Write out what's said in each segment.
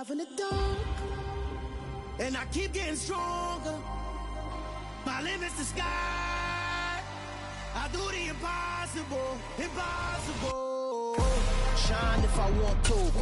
alive in the dark, and I keep getting stronger. My limit's the sky. I do the impossible, impossible. Shine if I want to.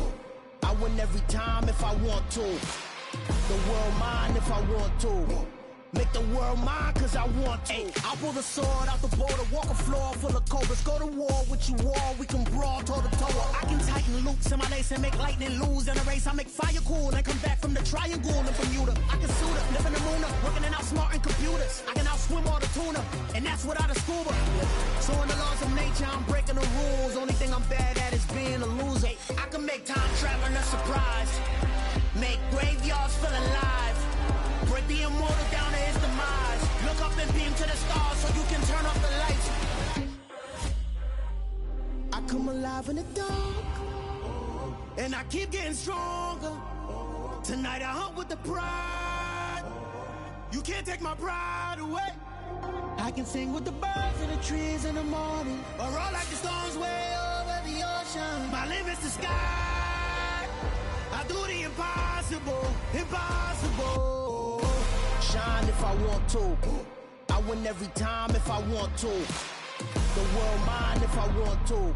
I win every time if I want to. The world mine if I want to. Make the world mine cause I want to. Ay, I'll pull the sword out the border, walk a floor full of cobras. Go to war with you all, we can brawl toe to toe. I can tighten loops in my lace and make lightning lose in a race. I make fire cool and come back from the triangle in Bermuda. I can suit up, live in the moon, working and outsmarting computers. I can outswim all the tuna, and that's without a scuba. So in the laws of nature, I'm breaking the rules. Only thing I'm bad at is being a loser. I can make time traveling a surprise, make graveyards feel alive, break the immortal down to his demise. Look up and beam to the stars so you can turn off the lights. I come alive in the dark, and I keep getting stronger. Tonight I hunt with the pride. You can't take my pride away. I can sing with the birds and the trees in the morning, or roll like the storms way over the ocean. My limit's the sky. I do the impossible, impossible. Shine if I want to. I win every time if I want to. The world mine if I want to.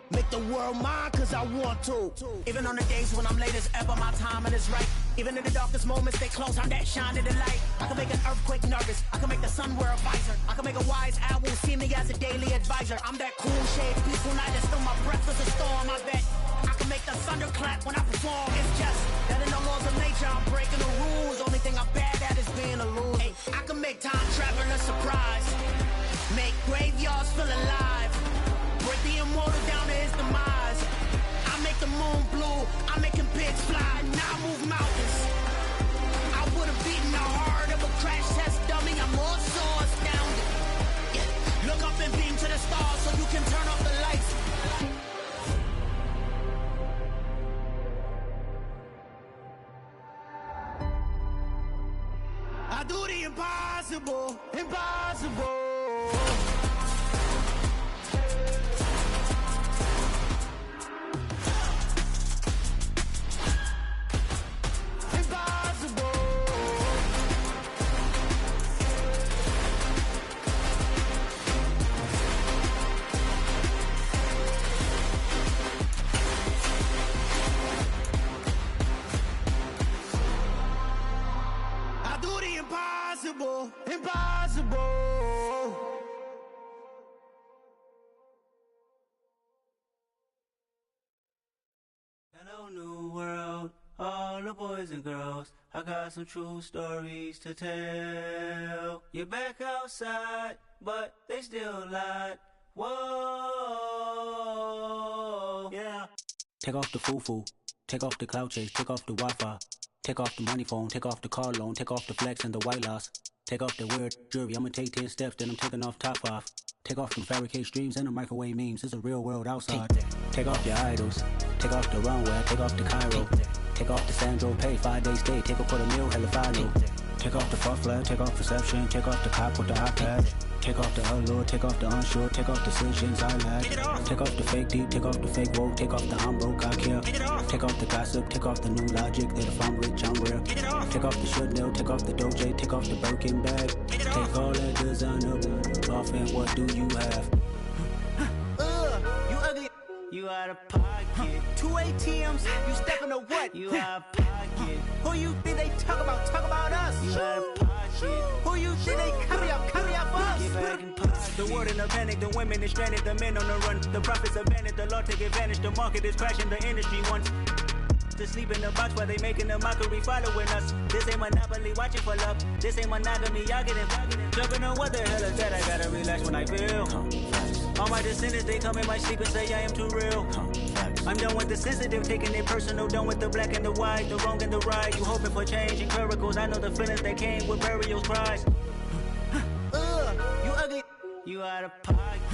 Make the world mine cause I want to. Even on the days when I'm late as ever, my timing is right. Even in the darkest moments, stay close, I'm that shine in the light. I can make an earthquake nervous, I can make the sun wear a visor. I can make a wise owl see me as a daily advisor. I'm that cool shade, peaceful night that still my breath is a storm, I bet. I can make the thunder clap when I perform. It's just that in the laws of nature, I'm breaking the rules. Only thing I'm bad at is being a loser. Hey, I can make time traveling a surprise, make graveyards feel alive, break the immortal down to his demise. I make the moon blue, I'm making pigs fly, now I move mountains. I would've beaten the heart of a crash test dummy, I'm more so astounded. Yeah. Look up and beam to the stars so you can turn off the lights. I do the impossible, impossible. Impossible, impossible. Hello, new world, all the boys and girls. I got some true stories to tell. You're back outside, but they still lied. Whoa, yeah. Take off the foo-foo, take off the cloud chase, take off the Wi-Fi. Take off the money phone, take off the car loan, take off the flex and the white loss. Take off the weird jewelry, I'ma take 10 steps, then I'm taking off top off. Take off them fabricated streams and the microwave memes, it's a real world outside. Take off your idols, take off the runway, take off the Cairo. Take off the Sandro pay, 5 days stay, take off for the meal, hella follow. Take off the fuck flag, take off perception, take off the cop with the iPad. Take off the allure, take off the unsure, take off decisions I lack. Take off the fake deep, take off the fake woke, take off the I'm broke, I care. Take off the gossip, take off the new logic that if I'm rich, I'm real. Take off the Chanel, take off the Doja, take off the Birkin bag. Take all that designer off and what do you have? You ugly. You out of pocket. 2 ATMs, you stepping to what? You out of pocket. Who you think they talk about? Talk about us. You out of pocket. Who you think they carry up for us? Get back in pocket. The world in a panic, the women is stranded, the men on the run. The profits abandoned, the law take advantage. The market is crashing, the industry wants to sleep in the box while they making a mockery following us. This ain't Monopoly, watching for love. This ain't monogamy, y'all getting jumping on what the hell is that? I gotta relax when I feel. All my descendants, they come in my sleep and say I am too real. I'm done with the sensitive, taking it personal. Done with the black and the white, the wrong and the right. You hoping for change and miracles. I know the feelings that came with burial cries. You ugly. You out of pocket.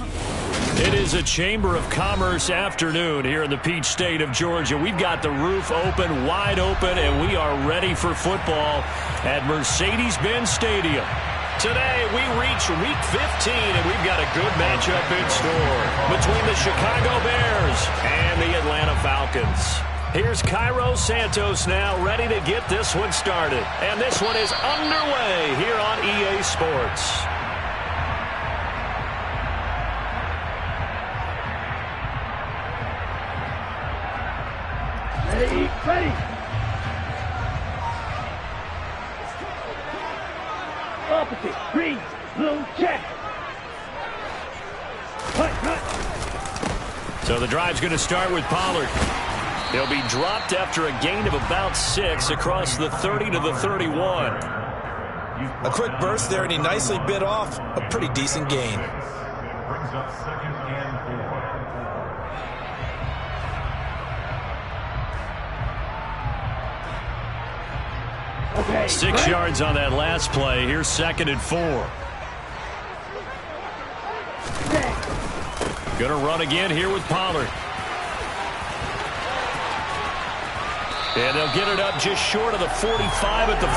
It is a Chamber of Commerce afternoon here in the Peach State of Georgia. We've got the roof open, wide open, and we are ready for football at Mercedes-Benz Stadium. Today, we reach Week 15, and we've got a good matchup in store between the Chicago Bears and the Atlanta Falcons. Here's Cairo Santos now ready to get this one started. And this one is underway here on EA Sports. Ready. Opposite. Green. Blue. Check. So the drive's going to start with Pollard. He'll be dropped after a gain of about 6 across the 30 to the 31. A quick burst there, and he nicely bit off a pretty decent gain. Brings up 2nd and 4. Okay. 6 yards on that last play. Here's 2nd and 4. Going to run again here with Pollard. And they'll get it up just short of the 45 at the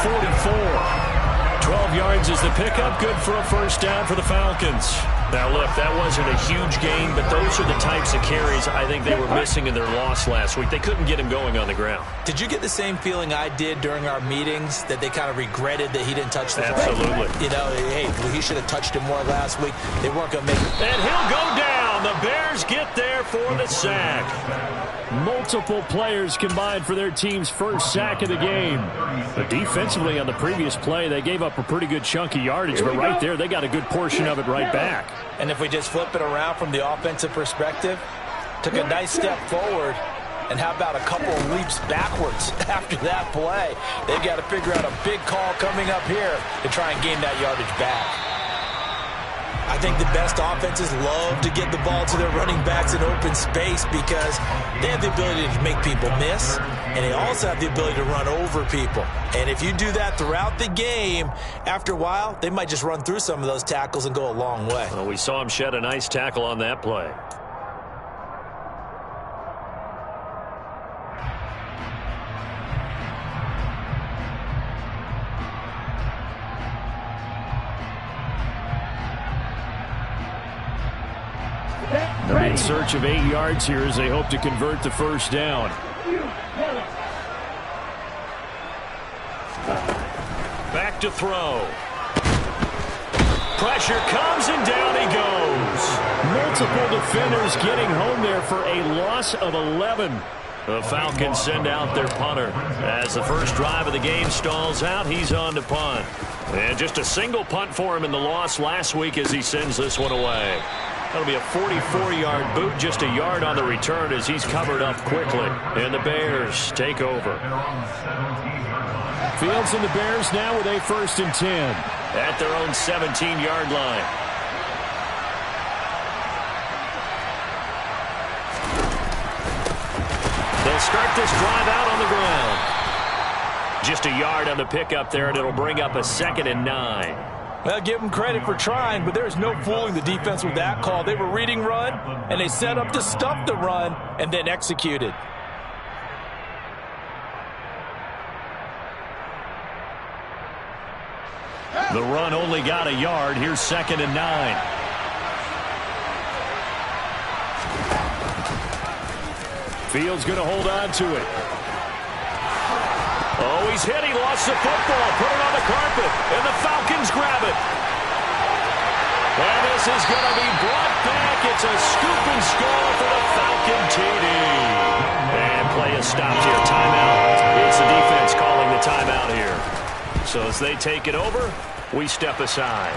44. 12 yards is the pickup. Good for a first down for the Falcons. Now, look, that wasn't a huge gain, but those are the types of carries I think they were missing in their loss last week. They couldn't get him going on the ground. Did you get the same feeling I did during our meetings, that they kind of regretted that he didn't touch the ball? Absolutely. You know, hey, he should have touched him more last week. They weren't going to make it. And he'll go down. The Bears get there for the sack. Multiple players combined for their team's first sack of the game. But defensively on the previous play, they gave up a pretty good chunk of yardage, but right there, they got a good portion of it right back. And if we just flip it around from the offensive perspective, took a nice step forward, and how about a couple of leaps backwards after that play? They've got to figure out a big call coming up here to try and gain that yardage back. I think the best offenses love to get the ball to their running backs in open space because they have the ability to make people miss, and they also have the ability to run over people. And if you do that throughout the game, after a while, they might just run through some of those tackles and go a long way. Well, we saw him shed a nice tackle on that play. They'll be in search of 8 yards here as they hope to convert the first down. Back to throw. Pressure comes and down he goes. Multiple defenders getting home there for a loss of 11. The Falcons send out their punter. As the first drive of the game stalls out, he's on to punt. And just a single punt for him in the loss last week as he sends this one away. That'll be a 44-yard boot, just a yard on the return as he's covered up quickly. And the Bears take over. Fields and the Bears now with a 1st and 10. At their own 17-yard line. They'll start this drive out on the ground. Just a yard on the pickup there, and it'll bring up a 2nd and 9. Well, give them credit for trying, but there's no fooling the defense with that call. They were reading run, and they set up to stuff the run and then executed. The run only got a yard. Here's 2nd and 9. Fields going to hold on to it. Oh, he's hit. He lost the football. Put it on the carpet. And the Falcons grab it. And this is going to be brought back. It's a scoop and score for the Falcon TD. And play is stopped here. Timeout. It's the defense calling the timeout here. So as they take it over, we step aside.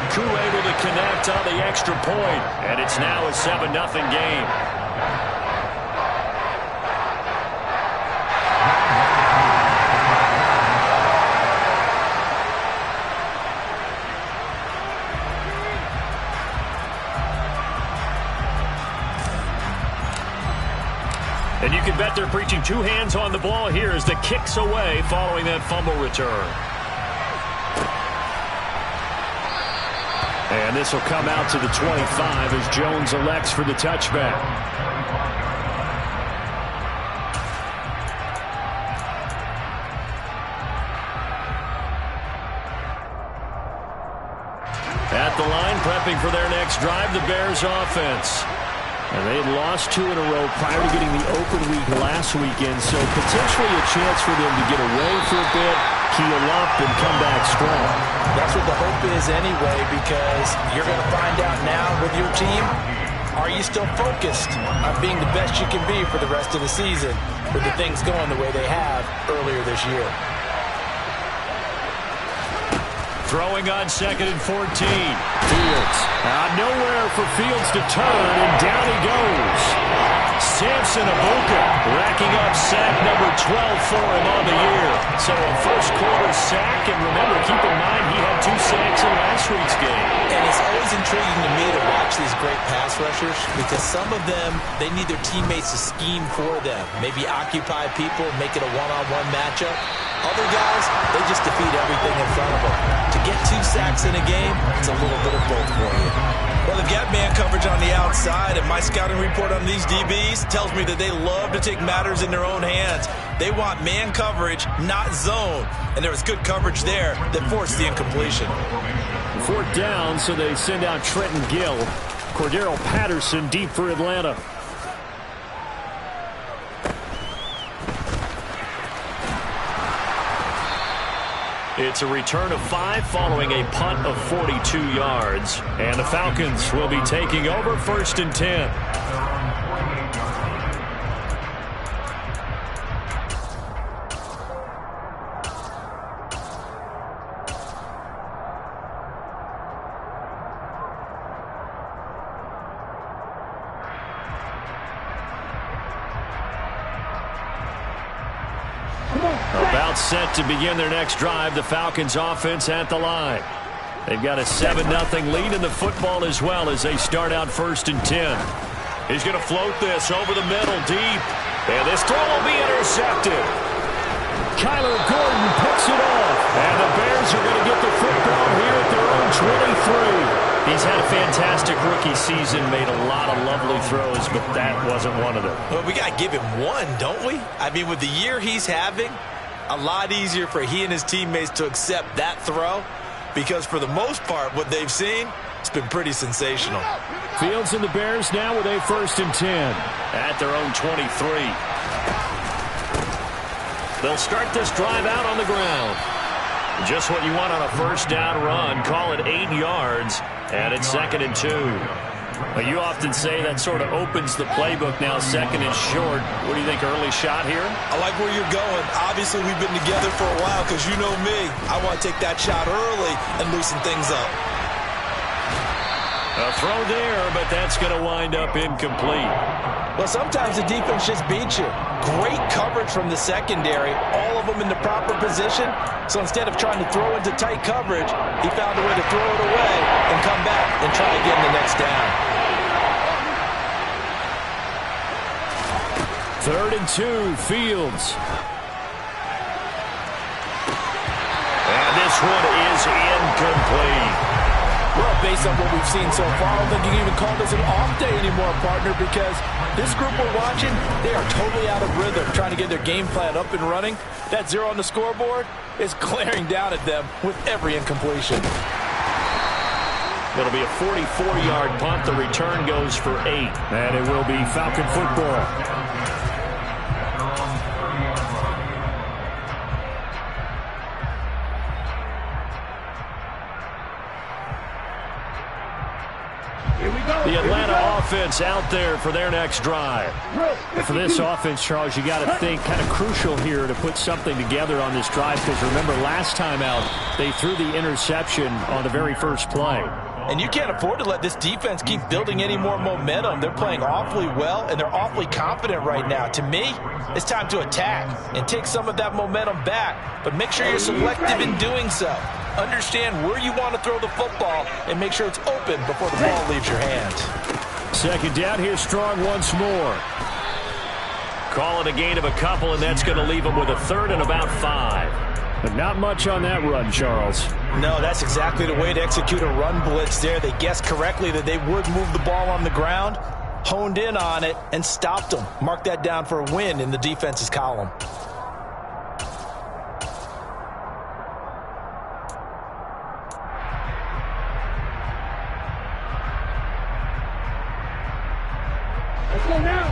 Koo able to connect on the extra point. And it's now a 7-0 game. And you can bet they're preaching 2 hands on the ball here as the kick's away following that fumble return. And this will come out to the 25 as Jones elects for the touchback. At the line, prepping for their next drive, the Bears offense. And they had lost 2 in a row prior to getting the open week last weekend, so potentially a chance for them to get away for a bit, heal up, and come back strong. That's what the hope is anyway, because you're going to find out now with your team, are you still focused on being the best you can be for the rest of the season with the things going the way they have earlier this year? Throwing on 2nd and 14. Fields. Nowhere for Fields to turn, and down he goes. Samson Abuka racking up sack number 12 for him on the year. So a first quarter sack, and remember, keep in mind he had 2 sacks in last week's game. And it's always intriguing to me to watch these great pass rushers, because some of them, they need their teammates to scheme for them. Maybe occupy people, make it a one-on-one matchup. Other guys, they just defeat everything in front of them. To get 2 sacks in a game, it's a little bit of both for you. Well, they've got man coverage on the outside, and my scouting report on these DBs tells me that they love to take matters in their own hands. They want man coverage, not zone. And there was good coverage there that forced the incompletion. 4th down, so they send out Trenton Gill. Cordero Patterson deep for Atlanta. It's a return of 5 following a punt of 42 yards. And the Falcons will be taking over 1st and 10. About set to begin their next drive, the Falcons offense at the line. They've got a 7-0 lead in the football as well as they start out 1st and 10. He's going to float this over the middle deep. And this throw will be intercepted. Kyler Gordon picks it off. And the Bears are going to get the football here at their own 23. He's had a fantastic rookie season, made a lot of lovely throws, but that wasn't one of them. Well, we got to give him one, don't we? I mean, with the year he's having, a lot easier for he and his teammates to accept that throw, because for the most part, what they've seen, it's been pretty sensational. Fields and the Bears now with a 1st and 10 at their own 23. They'll start this drive out on the ground. Just what you want on a 1st down run. Call it 8 yards, and it's 2nd and 2. Well, you often say that sort of opens the playbook now, 2nd and short. What do you think, early shot here? I like where you're going. Obviously, we've been together for a while, because you know me. I want to take that shot early and loosen things up. A throw there, but that's going to wind up incomplete. Well, sometimes the defense just beats you. Great coverage from the secondary, all of them in the proper position. So instead of trying to throw into tight coverage, he found a way to throw it away and come back and try again the next down. 3rd and 2, Fields. And this one is incomplete. Well, based on what we've seen so far, I don't think you can even call this an off day anymore, partner, because this group we're watching, they are totally out of rhythm, trying to get their game plan up and running. That 0 on the scoreboard is glaring down at them with every incompletion. It'll be a 44-yard punt. The return goes for 8, and it will be Falcon football. The Atlanta offense out there for their next drive. And for this offense, Charles, you got to think kind of crucial here to put something together on this drive, because remember last time out they threw the interception on the very first play. And you can't afford to let this defense keep building any more momentum. They're playing awfully well, and they're awfully confident right now. To me, it's time to attack and take some of that momentum back, but make sure you're selective in doing so. Understand where you want to throw the football and make sure it's open before the ball leaves your hands. 2nd down here, Strong once more. Call it a gain of a couple, and that's going to leave them with a 3rd and about 5. But not much on that run, Charles. No, that's exactly the way to execute a run blitz there. They guessed correctly that they would move the ball on the ground, honed in on it, and stopped them. Mark that down for a win in the defense's column. Let's go now.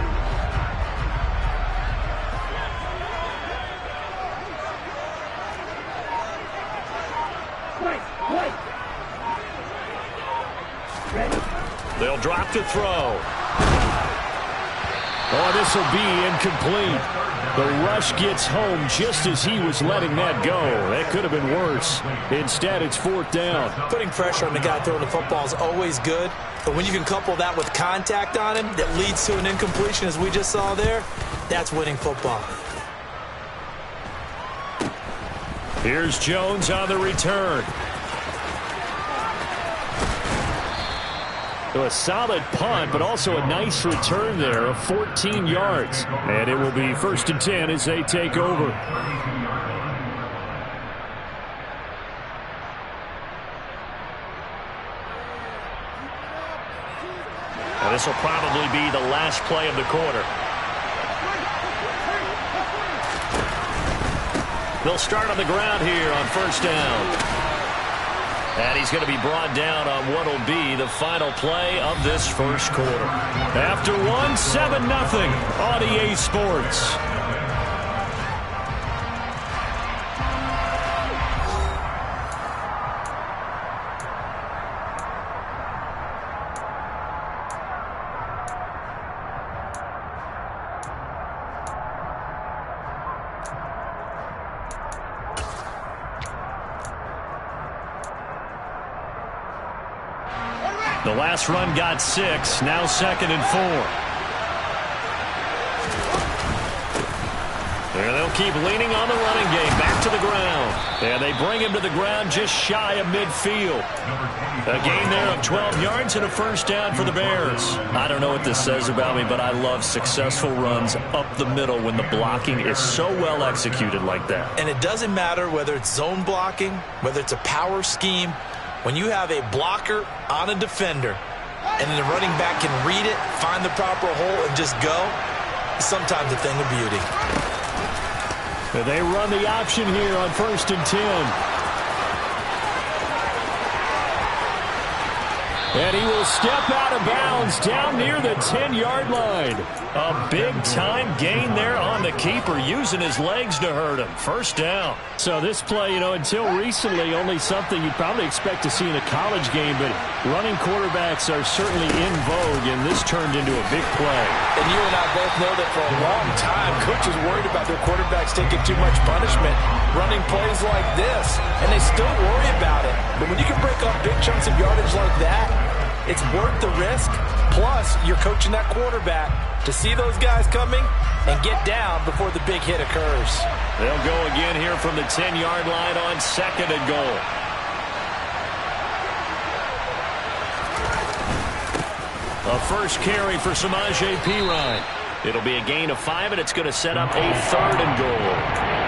Right. Ready. They'll drop to throw. Oh, this will be incomplete. The rush gets home just as he was letting that go. That could have been worse. Instead, it's 4th down. Putting pressure on the guy throwing the football is always good, but when you can couple that with contact on him that leads to an incompletion, as we just saw there, that's winning football. Here's Jones on the return. So a solid punt, but also a nice return there of 14 yards. And it will be 1st and 10 as they take over. Now this will probably be the last play of the quarter. They'll start on the ground here on 1st down. And he's going to be brought down on what will be the final play of this 1st quarter. After 1, 7-0 on EA Sports. The last run got 6, now 2nd and 4. And they'll keep leaning on the running game, back to the ground. And they bring him to the ground just shy of midfield. A gain there of 12 yards and a 1st down for the Bears. I don't know what this says about me, but I love successful runs up the middle when the blocking is so well executed like that. And it doesn't matter whether it's zone blocking, whether it's a power scheme. When you have a blocker on a defender and the running back can read it, find the proper hole, and just go, sometimes a thing of beauty. They run the option here on 1st and 10. And he will step out of bounds down near the 10-yard line. A big-time gain there on the keeper, using his legs to hurt him. 1st down. So this play, until recently, only something you'd probably expect to see in a college game, but running quarterbacks are certainly in vogue, and this turned into a big play. And you and I both know that for a long time, coaches worried about their quarterbacks taking too much punishment, running plays like this, and they still worry about it. But when you can break up big chunks of yardage like that, it's worth the risk. Plus, you're coaching that quarterback to see those guys coming and get down before the big hit occurs. They'll go again here from the 10-yard line on 2nd and goal. A first carry for Samaje Perine. It'll be a gain of 5, and it's going to set up a 3rd and goal.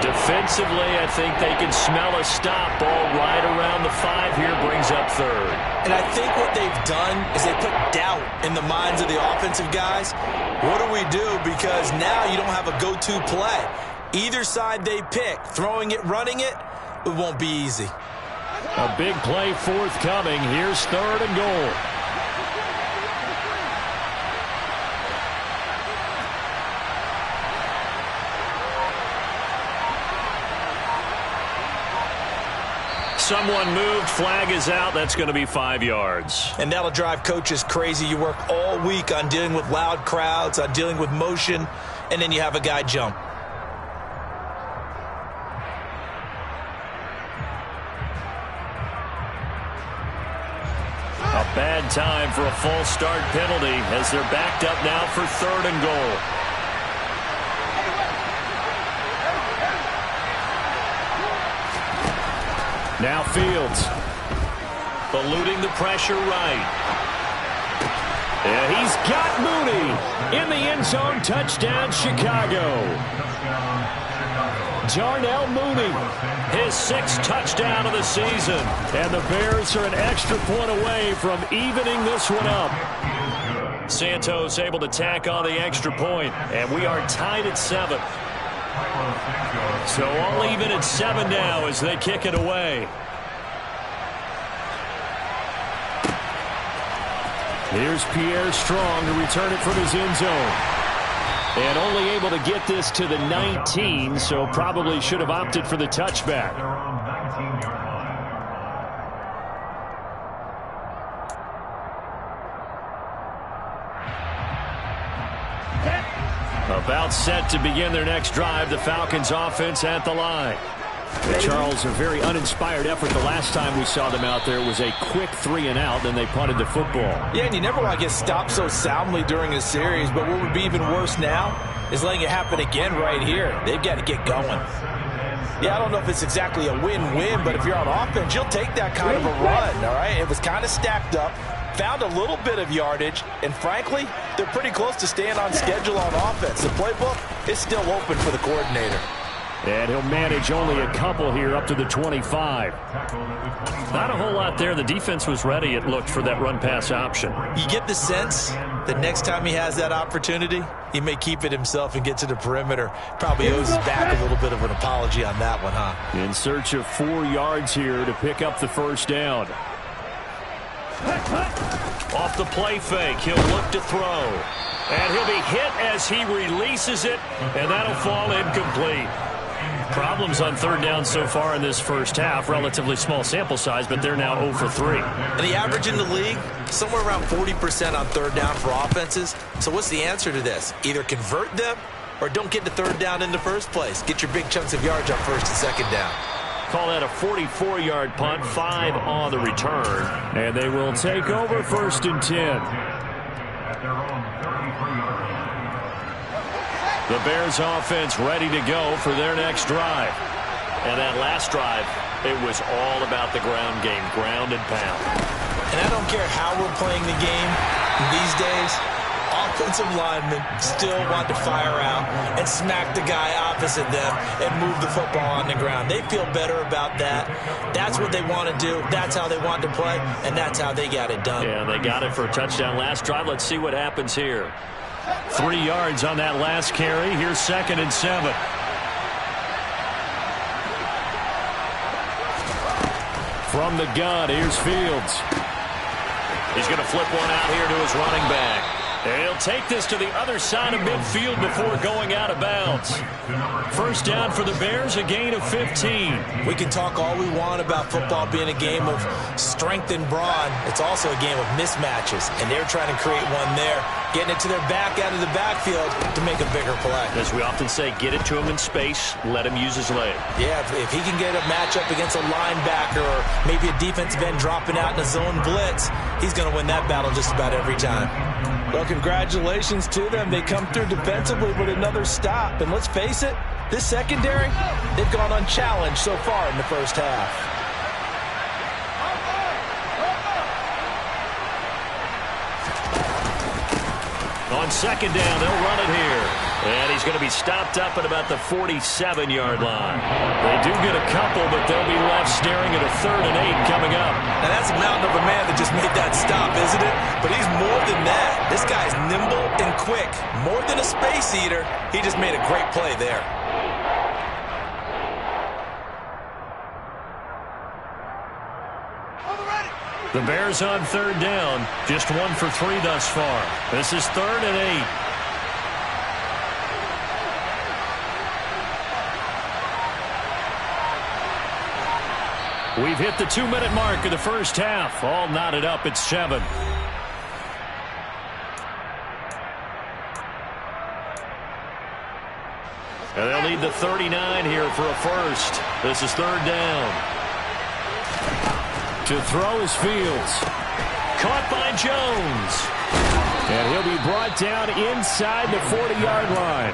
Defensively, I think they can smell a stop. Ball right around the 5 here, brings up 3rd. And I think what they've done is they put doubt in the minds of the offensive guys. What do we do? Because now you don't have a go-to play. Either side they pick, throwing it, running it, it won't be easy. A big play forthcoming. Here's 3rd and goal. Someone moved, flag is out. That's going to be 5 yards. And that'll drive coaches crazy. You work all week on dealing with loud crowds, on dealing with motion, and then you have a guy jump. A bad time for a false start penalty as they're backed up now for 3rd and goal. Now Fields, eluding the pressure right. And he's got Mooney in the end zone. Touchdown, Chicago. Darnell Mooney, his 6th touchdown of the season. And the Bears are an extra point away from evening this one up. Santos able to tack on the extra point, and we are tied at 7. So all even at 7 now as they kick it away. Here's Pierre Strong to return it from his end zone. And only able to get this to the 19, so probably should have opted for the touchback. About set to begin their next drive, the Falcons offense at the line. Charles, a very uninspired effort the last time we saw them out there was a quick 3-and-out, then they punted the football. Yeah, and you never want to get stopped so soundly during a series, but what would be even worse now is letting it happen again right here. They've got to get going. Yeah, I don't know if it's exactly a win-win, but if you're on offense, you'll take that kind of a run, all right? It was kind of stacked up, found a little bit of yardage, and frankly, they're pretty close to staying on schedule on offense. The playbook is still open for the coordinator. And he'll manage only a couple here up to the 25. Not a whole lot there. The defense was ready, it looked, for that run-pass option. You get the sense that next time he has that opportunity, he may keep it himself and get to the perimeter. Probably owes his back a little bit of an apology on that one, huh? In search of 4 yards here to pick up the first down. Off the play fake, he'll look to throw. And he'll be hit as he releases it, and that'll fall incomplete. Problems on third down so far in this first half. Relatively small sample size, but they're now 0 for 3. And the average in the league, somewhere around 40% on third down for offenses. So what's the answer to this? Either convert them or don't get to third down in the first place. Get your big chunks of yards on first and second down. Call that a 44-yard punt, 5 on the return. And they will take over first and 10. The Bears offense ready to go for their next drive. And that last drive, it was all about the ground game, ground and pound. And I don't care how we're playing the game these days, offensive linemen still want to fire out and smack the guy opposite them and move the football on the ground. They feel better about that. That's what they want to do. That's how they want to play, and that's how they got it done. Yeah, they got it for a touchdown last drive. Let's see what happens here. 3 yards on that last carry. Here's 2nd and 7. From the gun, here's Fields. He's going to flip one out here to his running back. And he'll take this to the other side of midfield before going out of bounds. First down for the Bears, a gain of 15. We can talk all we want about football being a game of strength and brawn. It's also a game of mismatches, and they're trying to create one there, getting it to their back out of the backfield to make a bigger play. As we often say, get it to him in space, let him use his leg. Yeah, if he can get a matchup against a linebacker or maybe a defensive end dropping out in a zone blitz, he's going to win that battle just about every time. Well, congratulations to them. They come through defensively with another stop. And let's face it, this secondary, they've gone unchallenged so far in the first half. On second down, they'll run it here. And he's going to be stopped up at about the 47-yard line. They do get a couple, but they'll be left staring at a 3rd and 8 coming up. Now, that's a mountain of a man that just made that stop, isn't it? But he's more than that. This guy's nimble and quick. More than a space eater. He just made a great play there. The Bears on third down. Just 1 for 3 thus far. This is 3rd and 8. We've hit the 2-minute mark of the first half. All knotted up at 7. And they'll need the 39 here for a first. This is 3rd down. To throw is Fields. Caught by Jones. And he'll be brought down inside the 40-yard line.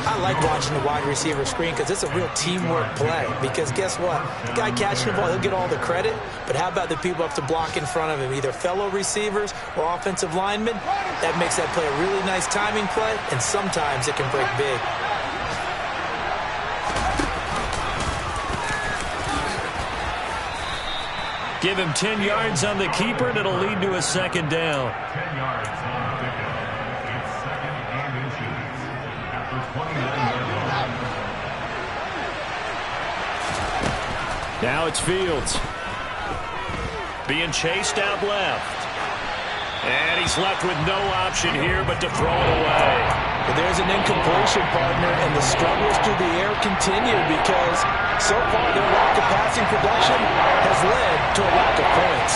I like watching the wide receiver screen because it's a real teamwork play. Because guess what? The guy catching the ball, he'll get all the credit. But how about the people up to block in front of him, either fellow receivers or offensive linemen? That makes that play a really nice timing play, and sometimes it can break big. Give him 10 yards on the keeper, and it'll lead to a 2nd down. 10 yards on the pickup. It's 2nd and inches. After 29 yards. Now it's Fields. Being chased out left. And he's left with no option here but to throw it away. Well, there's an incompletion, partner, and the struggles through the air continue because so far their lack of passing production has led to a lack of points.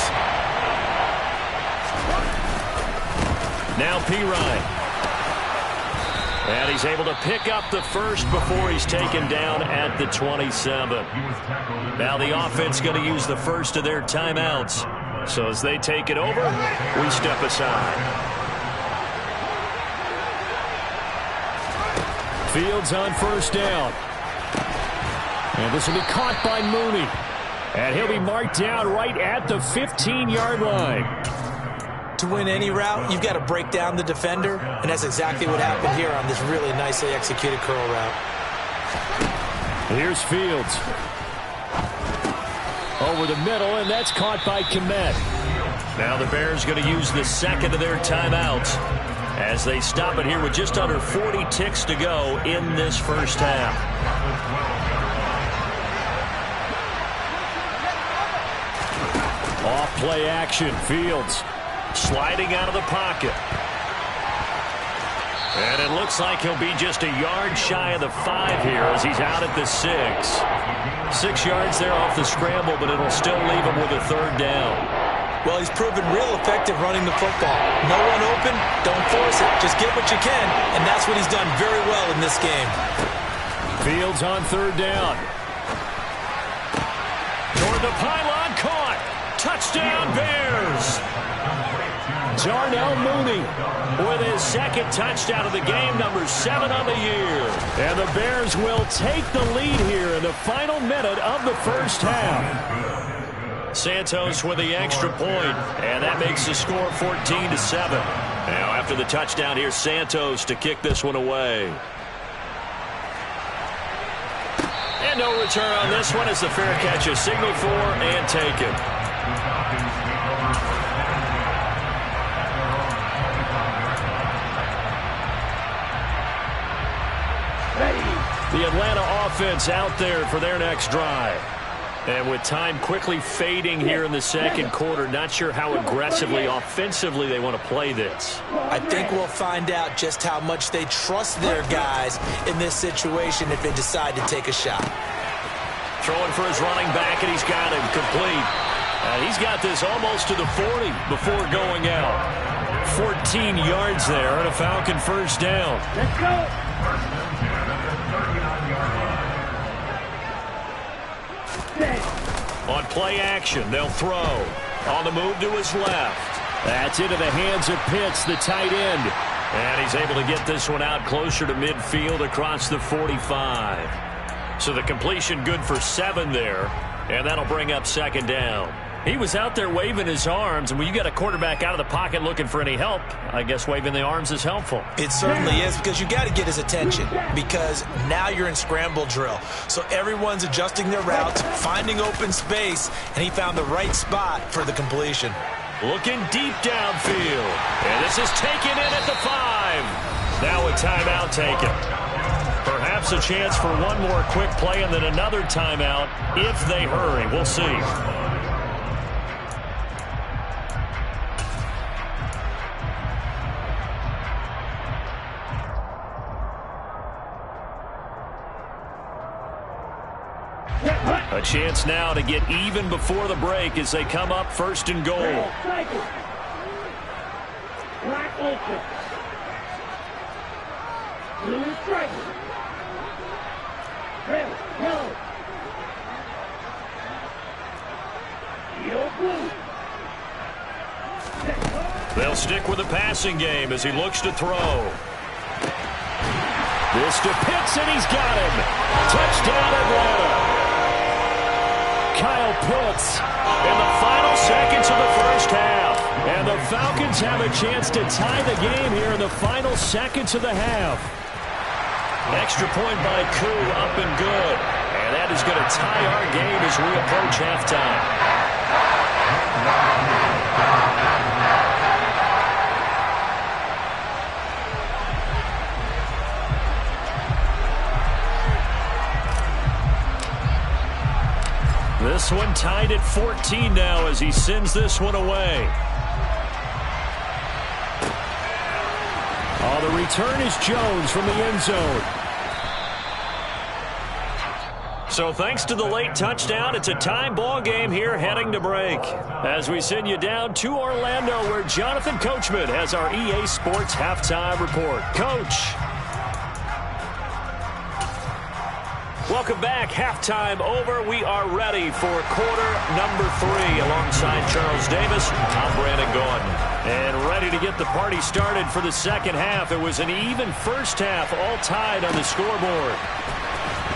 Now Pirine. And he's able to pick up the first before he's taken down at the 27. Now the offense going to use the first of their timeouts. So as they take it over, we step aside. Fields on first down. And this will be caught by Mooney. And he'll be marked down right at the 15-yard line. To win any route, you've got to break down the defender, and that's exactly what happened here on this really nicely executed curl route. Here's Fields. Over the middle, and that's caught by Kmet. Now the Bears going to use the second of their timeouts as they stop it here with just under 40 ticks to go in this first half. Off play action, Fields sliding out of the pocket. And it looks like he'll be just a yard shy of the 5 here as he's out at the 6. 6 yards there off the scramble, but it'll still leave him with a third down. Well, he's proven real effective running the football. No one open, don't force it. Just get what you can, and that's what he's done very well in this game. Fields on third down. Toward the pylon, caught. Touchdown, Bears. Darnell Mooney with his second touchdown of the game, number 7 on the year. And the Bears will take the lead here in the final minute of the first half. Santos with the extra point, and that makes the score 14-7. Now after the touchdown, here's Santos to kick this one away. And no return on this one as the fair catch is signaled for and taken. The Atlanta offense out there for their next drive. And with time quickly fading here in the second quarter, not sure how aggressively, offensively they want to play this. I think we'll find out just how much they trust their guys in this situation if they decide to take a shot. Throwing for his running back, and he's got him complete. And he's got this almost to the 40 before going out. 14 yards there and a Falcon first down. Let's go. On play action, they'll throw. On the move to his left. That's into the hands of Pitts, the tight end. And he's able to get this one out closer to midfield across the 45. So the completion good for 7 there. And that'll bring up second down. He was out there waving his arms, and when you got a quarterback out of the pocket looking for any help, I guess waving the arms is helpful. It certainly is, because you got to get his attention, because now you're in scramble drill. So everyone's adjusting their routes, finding open space, and he found the right spot for the completion. Looking deep downfield, and this is taken in at the 5. Now a timeout taken. Perhaps a chance for one more quick play and then another timeout if they hurry. We'll see. A chance now to get even before the break as they come up first and goal. Black open. Blue strike. Red, yellow. Yellow, blue. They'll stick with the passing game as he looks to throw. This to Pitts, and he's got him. Touchdown, Atlanta. Kyle Pitts in the final seconds of the first half. And the Falcons have a chance to tie the game here in the final seconds of the half. Extra point by Koo, up and good. And that is going to tie our game as we approach halftime. This one tied at 14 now as he sends this one away. return is Jones from the end zone. So thanks to the late touchdown, it's a tie ball game here heading to break. As we send you down to Orlando, where Jonathan Coachman has our EA Sports halftime report. Coach. Welcome back. Halftime over. We are ready for quarter number 3. Alongside Charles Davis, I'm Brandon Gordon. And ready to get the party started for the second half. It was an even first half, all tied on the scoreboard.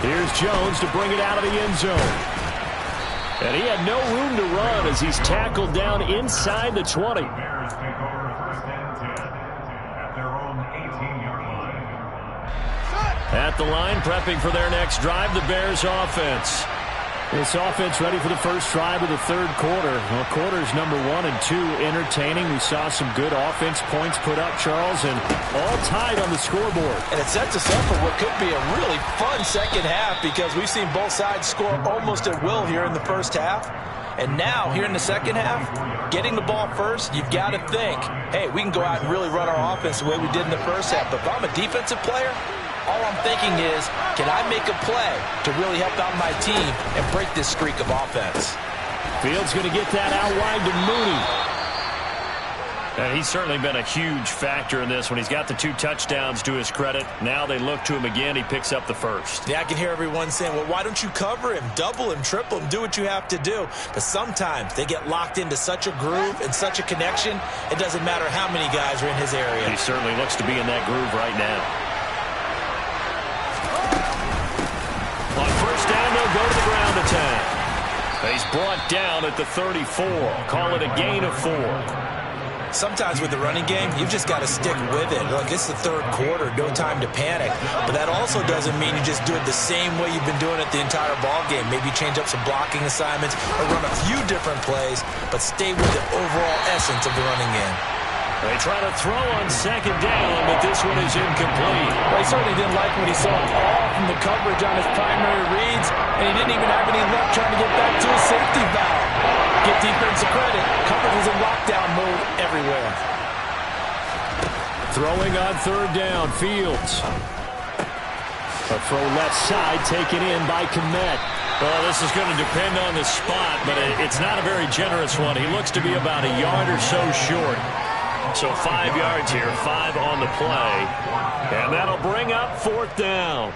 Here's Jones to bring it out of the end zone. And he had no room to run as he's tackled down inside the 20. The Bears take over first and 10 at their own 18-yard line. At the line, prepping for their next drive, the Bears offense. This offense ready for the first drive of the third quarter. Well, quarters number 1 and 2 entertaining. We saw some good offense points put up, Charles, and all tied on the scoreboard. And it sets us up for what could be a really fun second half because we've seen both sides score almost at will here in the first half. And now, here in the second half, getting the ball first, you've got to think, hey, we can go out and really run our offense the way we did in the first half. But if I'm a defensive player, all I'm thinking is, can I make a play to really help out my team and break this streak of offense? Fields going to get that out wide to Mooney. And he's certainly been a huge factor in this when he's got the 2 touchdowns to his credit. Now they look to him again. He picks up the first. Yeah, I can hear everyone saying, well, why don't you cover him, double him, triple him, do what you have to do. But sometimes they get locked into such a groove and such a connection, it doesn't matter how many guys are in his area. He certainly looks to be in that groove right now. On first down, they'll go to the ground attack. He's brought down at the 34. Call it a gain of 4. Sometimes with the running game, you've just got to stick with it. Look, it's the third quarter, no time to panic. But that also doesn't mean you just do it the same way you've been doing it the entire ball game. Maybe change up some blocking assignments or run a few different plays, but stay with the overall essence of the running game. They try to throw on second down, but this one is incomplete. Well, he certainly didn't like what he saw all from the coverage on his primary reads, and he didn't even have any luck trying to get back to his safety valve. Get defensive credit. Coverage was in lockdown mode everywhere. Throwing on third down, Fields. A throw left side taken in by Kmet. Well, this is going to depend on the spot, but it's not a very generous one. He looks to be about a yard or so short. So 5 yards here, 5 on the play. And that'll bring up fourth down.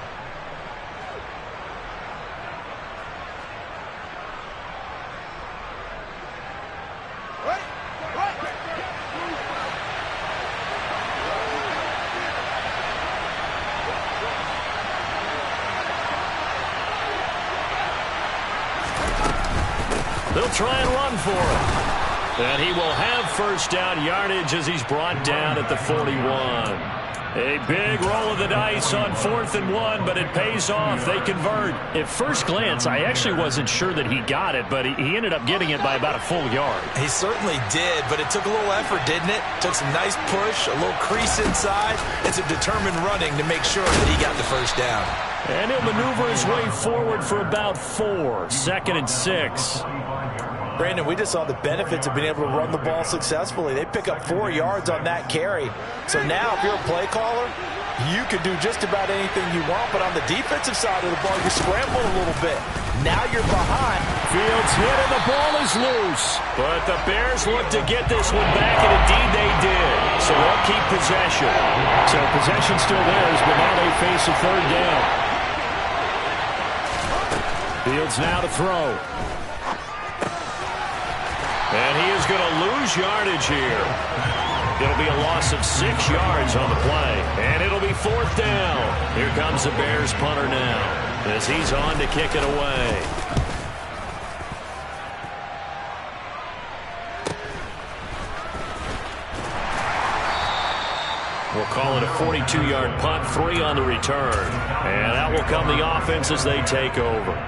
They'll try and run for it. And he will have first down yardage as he's brought down at the 41. A big roll of the dice on 4th and 1, but it pays off. They convert. At first glance, I actually wasn't sure that he got it, but he ended up getting it by about a full yard. He certainly did, but it took a little effort, didn't it? Took some nice push, a little crease inside, and some determined running to make sure that he got the first down. And he'll maneuver his way forward for about 4. 2nd and 6. Brandon, we just saw the benefits of being able to run the ball successfully. They pick up 4 yards on that carry. So now, if you're a play caller, you can do just about anything you want. But on the defensive side of the ball, you scramble a little bit. Now you're behind. Fields hit and the ball is loose. But the Bears look to get this one back, and indeed they did. So they'll keep possession. So possession still theirs, but now they face a third down. Fields now to throw. And he is going to lose yardage here. It'll be a loss of 6 yards on the play. And it'll be fourth down. Here comes the Bears punter now as he's on to kick it away. We'll call it a 42-yard punt, 3 on the return. And that will come the offense as they take over.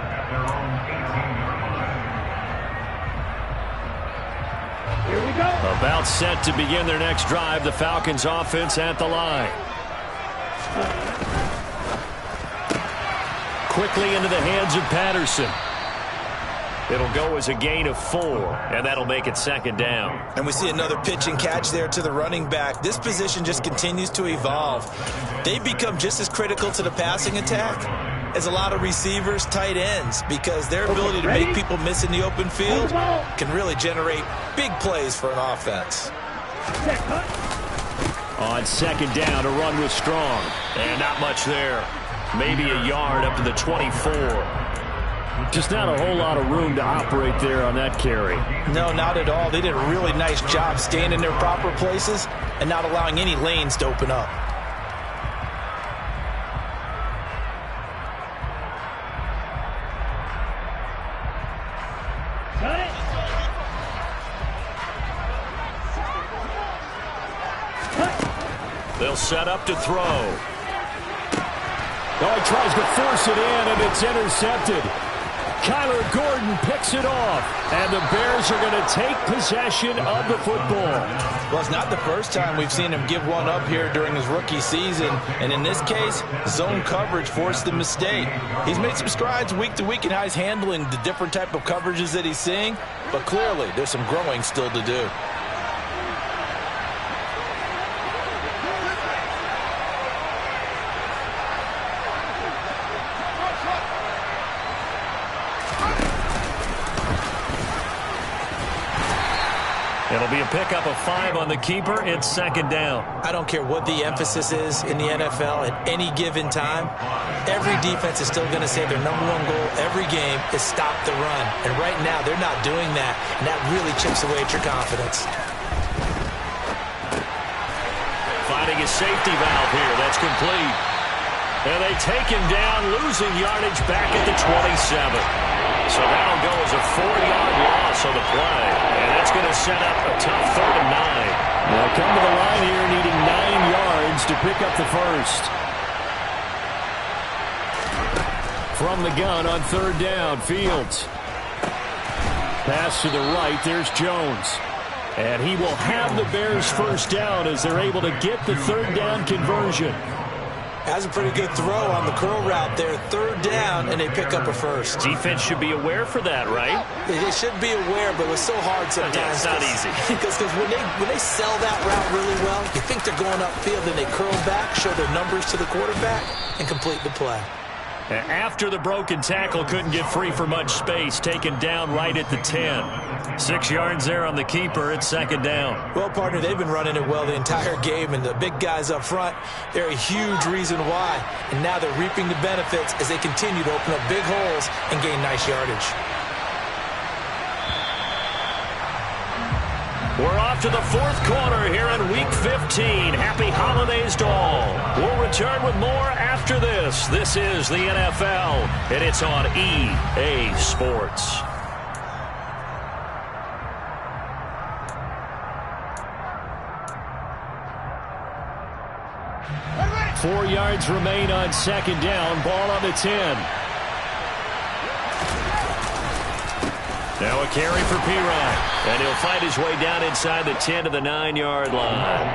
About set to begin their next drive, the Falcons offense at the line. Quickly into the hands of Patterson. It'll go as a gain of 4, and that'll make it 2nd down. And we see another pitch and catch there to the running back. This position just continues to evolve. They've become just as critical to the passing attack as a lot of receivers, tight ends, because their ability to make people miss in the open field can really generate big plays for an offense. On 2nd down, a run with Strong. And not much there. Maybe a yard up to the 24. Just not a whole lot of room to operate there on that carry. No, not at all. They did a really nice job staying in their proper places and not allowing any lanes to open up. They'll set up to throw. Oh, he tries to force it in, and it's intercepted. Kyler Gordon picks it off, and the Bears are going to take possession of the football. Well, it's not the first time we've seen him give one up here during his rookie season, and in this case, zone coverage forced the mistake. He's made some strides week to week in how he's handling the different type of coverages that he's seeing, but clearly there's some growing still to do. It'll be a pickup of 5 on the keeper. It's 2nd down. I don't care what the emphasis is in the NFL at any given time. Every defense is still going to say their #1 goal every game is stop the run. And right now, they're not doing that, and that really chips away at your confidence. Finding a safety valve here. That's complete. And they take him down, losing yardage back at the 27. So that'll go as a 4-yard loss on the play. And that's going to set up a tough 3rd and 9. They'll come to the line here needing 9 yards to pick up the first. From the gun on 3rd down, Fields. Pass to the right, there's Jones. And he will have the Bears first down as they're able to get the 3rd down conversion. Has a pretty good throw on the curl route there. 3rd down, and they pick up a first. Defense should be aware for that, right? They should be aware, but it's so hard sometimes. Yeah, it's not easy. Because when they sell that route really well, you think they're going upfield, and they curl back, show their numbers to the quarterback, and complete the play. After the broken tackle, couldn't get free for much space, taken down right at the 10. 6 yards there on the keeper. It's 2nd down. Well, partner, they've been running it well the entire game, and the big guys up front, they're a huge reason why. And now they're reaping the benefits as they continue to open up big holes and gain nice yardage. We're off to the 4th quarter here in Week 15. Happy holidays to all. We'll return with more after this. This is the NFL, and it's on EA Sports. 4 yards remain on 2nd down. Ball on the 10. Now a carry for Perine. And he'll fight his way down inside the 10 to the 9-yard line.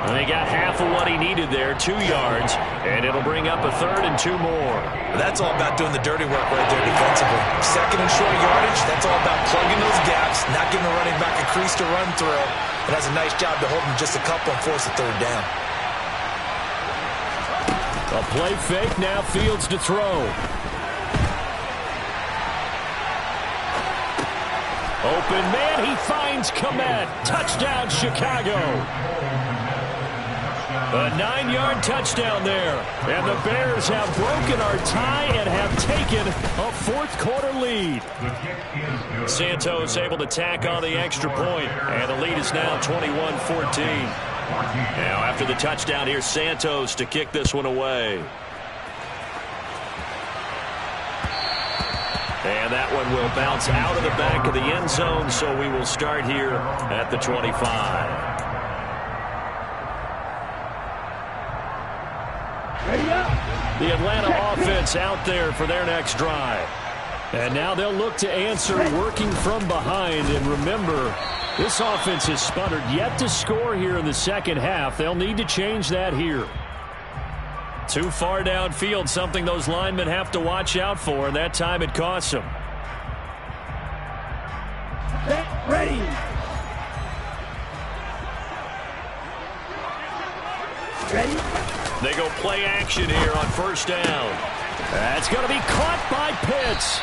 And he got half of what he needed there, 2 yards. And it'll bring up a 3rd and 2 more. That's all about doing the dirty work right there defensively. 2nd and short yardage, that's all about plugging those gaps, not giving the running back a crease to run through. And does a nice job to hold him just a couple and force a 3rd down. A play fake, now Fields to throw. Open man, he finds Kmet. Touchdown, Chicago. A 9-yard touchdown there. And the Bears have broken our tie and have taken a 4th quarter lead. Santos able to tack on the extra point. And the lead is now 21-14. Now after the touchdown, here's Santos to kick this one away. And that one will bounce out of the back of the end zone, so we will start here at the 25. The Atlanta offense out there for their next drive. And now they'll look to answer working from behind. And remember, this offense has sputtered yet to score here in the second half. They'll need to change that here. Too far downfield, something those linemen have to watch out for, and that time it costs them. Set, ready. Ready? They go play action here on first down. That's going to be caught by Pitts.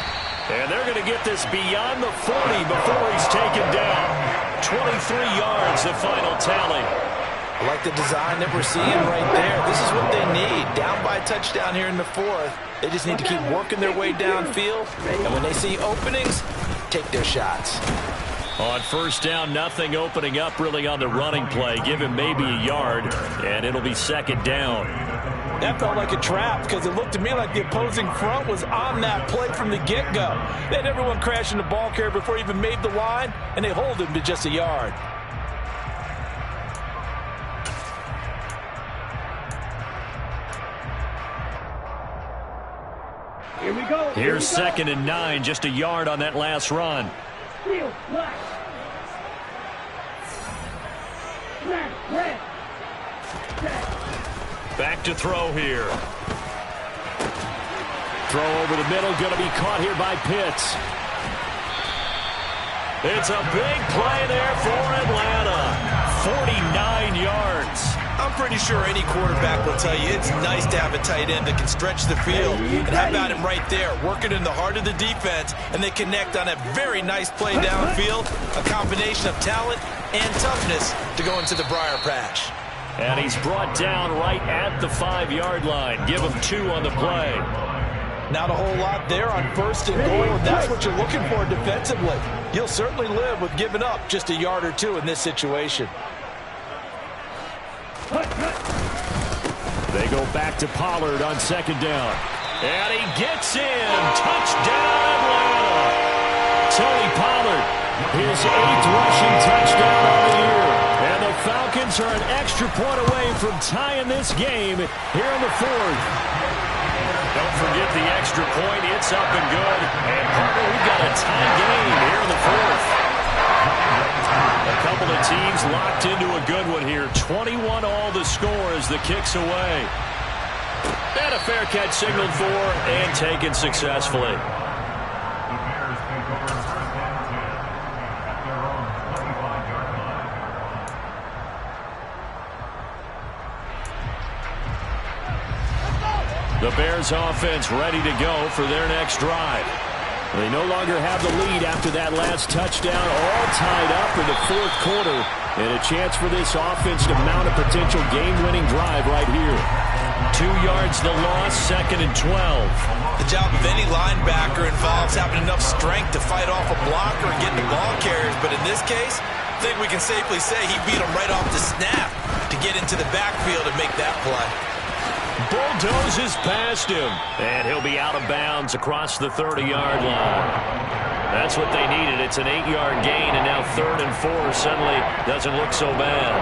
And they're going to get this beyond the 40 before he's taken down. 23 yards, the final tally. I like the design that we're seeing right there. This is what they need. Down by a touchdown here in the fourth. They just need to keep working their way downfield. And when they see openings, take their shots. On first down, nothing opening up really on the running play. Give him maybe a yard, and it'll be second down. That felt like a trap because it looked to me like the opposing front was on that play from the get-go. They had everyone crashing the ball carrier before he even made the line, and they hold him to just a yard. Here we go. Here's second and 9, just a yard on that last run. Seal, black. Black, red. Back to throw here. Throw over the middle, going to be caught here by Pitts. It's a big play there for Atlanta. 49 yards. I'm pretty sure any quarterback will tell you it's nice to have a tight end that can stretch the field. And how about him right there, working in the heart of the defense, and they connect on a very nice play downfield, a combination of talent and toughness to go into the briar patch. And he's brought down right at the 5-yard line. Give him 2 on the play. Not a whole lot there on first and goal, and that's what you're looking for defensively. You'll certainly live with giving up just a yard or 2 in this situation. They go back to Pollard on second down. And he gets in. Touchdown, Atlanta. Tony Pollard, his 8th rushing touchdown on the year. And the Falcons are an extra point away from tying this game here in the 4th. Don't forget the extra point. It's up and good. And partner, we've got a tie game here in the 4th. A couple of teams locked into a good one here. 21 all the score as the kick's away. And a fair catch signaled for and taken successfully. The Bears take over first and 10 at their own 25-yard line. The Bears offense ready to go for their next drive. They no longer have the lead after that last touchdown, all tied up in the 4th quarter, and a chance for this offense to mount a potential game-winning drive right here. 2 yards the loss, second and 12. The job of any linebacker involves having enough strength to fight off a blocker and get the ball carriers, but in this case, I think we can safely say he beat him right off the snap to get into the backfield and make that play. Bulldozes past him, and he'll be out of bounds across the 30-yard line. That's what they needed. It's an 8-yard gain, and now 3rd and 4 suddenly doesn't look so bad.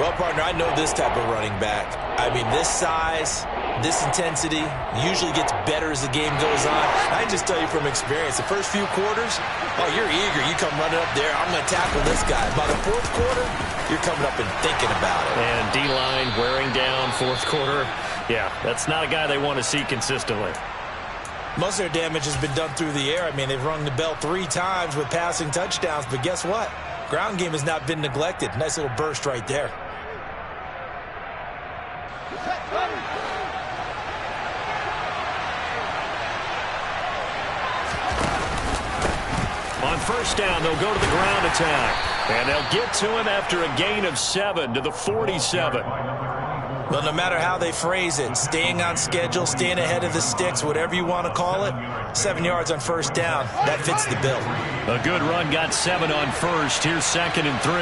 Well, partner, I know this type of running back. I mean, this size, this intensity usually gets better as the game goes on. I can just tell you from experience, the first few quarters, oh, you're eager. You come running up there, I'm going to tackle this guy. By the 4th quarter, you're coming up and thinking about it. And D-line wearing down 4th quarter. Yeah, that's not a guy they want to see consistently. Most of their damage has been done through the air. I mean, they've rung the bell 3 times with passing touchdowns, but guess what? Ground game has not been neglected. Nice little burst right there. On first down, they'll go to the ground attack. And they'll get to him after a gain of 7 to the 47. Well, no matter how they phrase it, staying on schedule, staying ahead of the sticks, whatever you want to call it, 7 yards on first down, that fits the bill. A good run got 7 on first. Here's second and 3.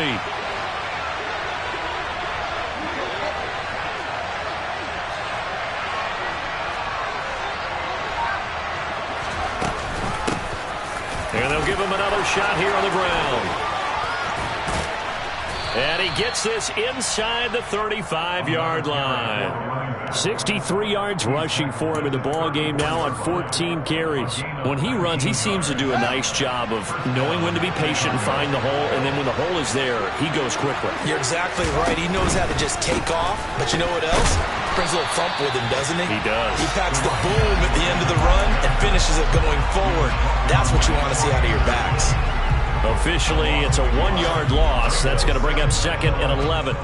And they'll give him another shot here on the ground. And he gets this inside the 35-yard line. 63 yards rushing for him in the ball game now on 14 carries. When he runs, he seems to do a nice job of knowing when to be patient and find the hole, and then when the hole is there, he goes quickly. You're exactly right. He knows how to just take off, but you know what else? Brings a little thump with him, doesn't he? He does. He packs the boom at the end of the run and finishes it going forward. That's what you want to see out of your backs. Officially, it's a 1-yard loss. That's going to bring up 2nd and 11.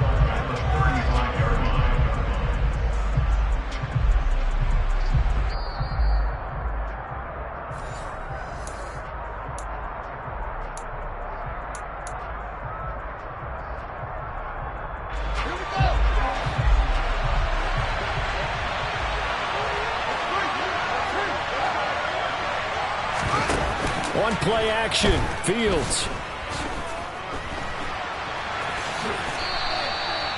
One play action. Fields.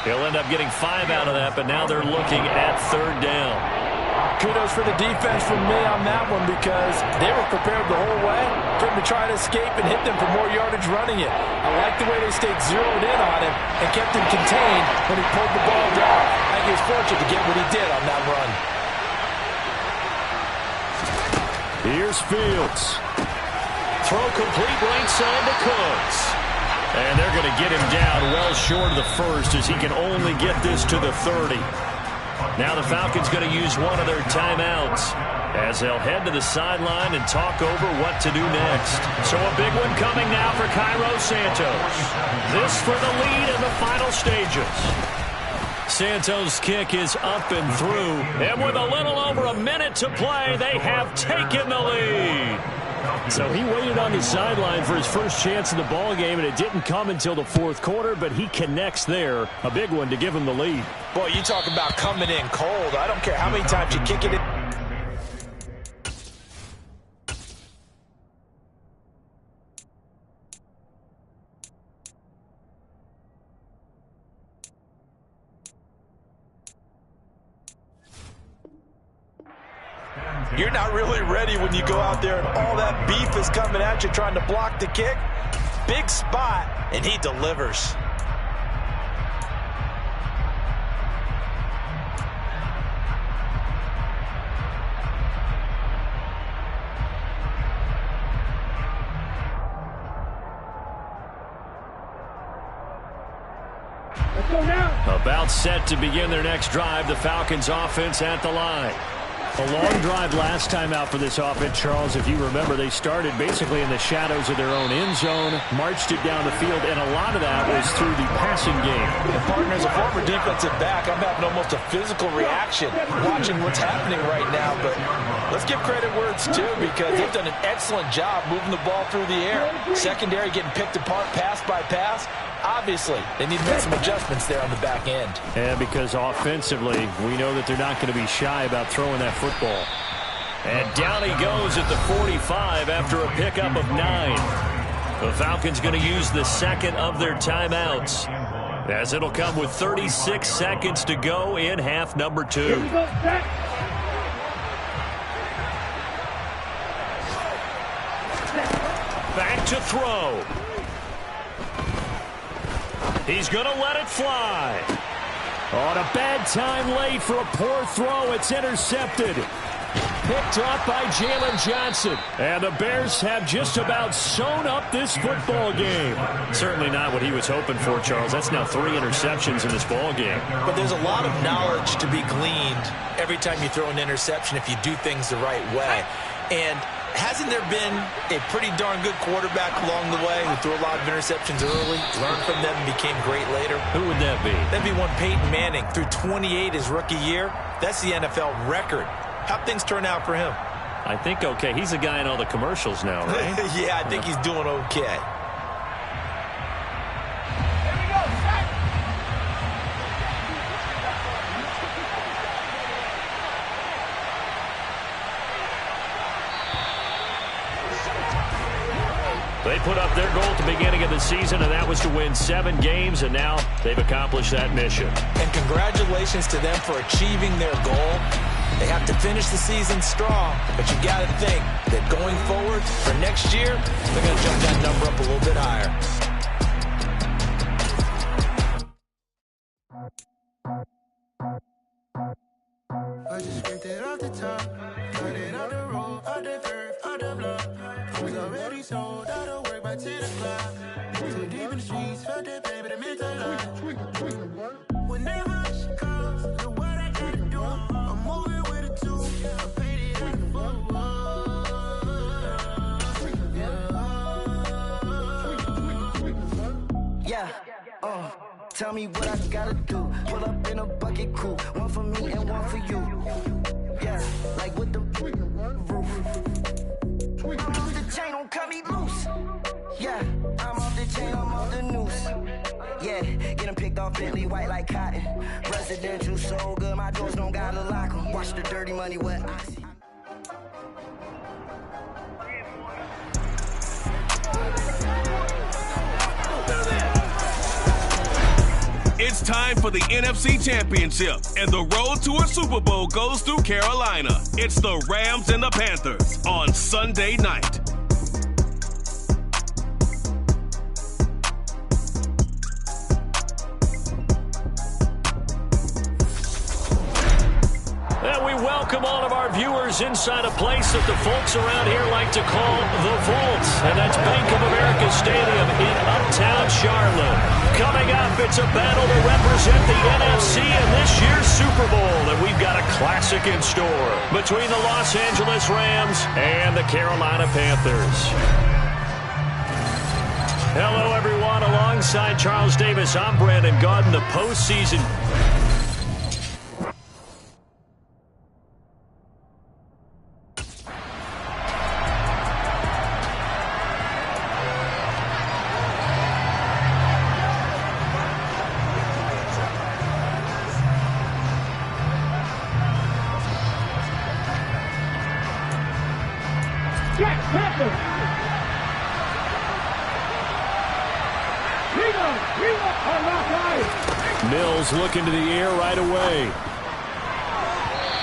He'll end up getting 5 out of that, but now they're looking at 3rd down. Kudos for the defense from me on that one because they were prepared the whole way for him to try to escape and hit them for more yardage running it. I like the way they stayed zeroed in on him and kept him contained when he pulled the ball down. I think he was fortunate to get what he did on that run. Here's Fields. Throw complete right side to Cooks. And they're going to get him down well short of the first as he can only get this to the 30. Now the Falcons going to use one of their timeouts as they'll head to the sideline and talk over what to do next. So a big one coming now for Cairo Santos. This for the lead in the final stages. Santos' kick is up and through. And with a little over a minute to play, they have taken the lead. So he waited on the sideline for his first chance in the ball game, and it didn't come until the 4th quarter, but he connects there. A big one to give him the lead. Boy, you talk about coming in cold. I don't care how many times you kick it in. You're not really ready when you go out there and all that beef is coming at you trying to block the kick. Big spot, and he delivers. Let's go now. About set to begin their next drive, the Falcons offense at the line. A long drive last time out for this offense, Charles. If you remember, they started basically in the shadows of their own end zone, marched it down the field, and a lot of that was through the passing game. And partner, as a former defensive back, I'm having almost a physical reaction watching what's happening right now. But let's give credit where it's due because they've done an excellent job moving the ball through the air. Secondary getting picked apart pass by pass. Obviously, they need to make some adjustments there on the back end. And because offensively, we know that they're not going to be shy about throwing that football. And down he goes at the 45 after a pickup of 9. The Falcons going to use the 2nd of their timeouts, as it'll come with 36 seconds to go in half number 2. Here we go, set. Back to throw. He's going to let it fly. On a bad time late for a poor throw. It's intercepted. Picked up by Jalen Johnson. And the Bears have just about sewn up this football game. Certainly not what he was hoping for, Charles. That's now 3 interceptions in this ball game. But there's a lot of knowledge to be gleaned every time you throw an interception if you do things the right way. And hasn't there been a pretty darn good quarterback along the way who threw a lot of interceptions early, learned from them, and became great later? Who would that be? That'd be one Peyton Manning. Threw 28 his rookie year. That's the NFL record. How'd things turn out for him? I think okay. He's a guy in all the commercials now, right? Yeah, I think he's doing okay. They put up their goal at the beginning of the season, and that was to win 7 games, and now they've accomplished that mission. And congratulations to them for achieving their goal. They have to finish the season strong, but you got to think that going forward for next year, they're going to jump that number up a little bit higher. I just scraped it off the top, cut it off the road, off the curve, off the block. Was already sold out of work by 10 o'clock. Too deep in the streets, felt that baby, the mental lie. Whenever she calls, know what I gotta do. I'm moving with a two, I paid it out the full. Yeah, tell me what I gotta do. Pull up in a bucket crew, one for me and one for you. Yeah, like with the roof. I'm off the chain, don't cut me loose. Yeah, I'm off the chain, I'm off the noose. Yeah, getting picked off Bentley white like cotton. Residential so good, my doors don't gotta lock 'em. Watch the dirty money, what I see. It's time for the NFC Championship, and the road to a Super Bowl goes through Carolina. It's the Rams and the Panthers on Sunday night. And we welcome all of our viewers inside a place that the folks around here like to call the Vault, and that's Bank of America Stadium in Uptown Charlotte. Coming up, it's a battle to represent the NFC in this year's Super Bowl, and we've got a classic in store between the Los Angeles Rams and the Carolina Panthers. Hello, everyone. Alongside Charles Davis, I'm Brandon Gaudin. The postseason. Mills looking to the air right away.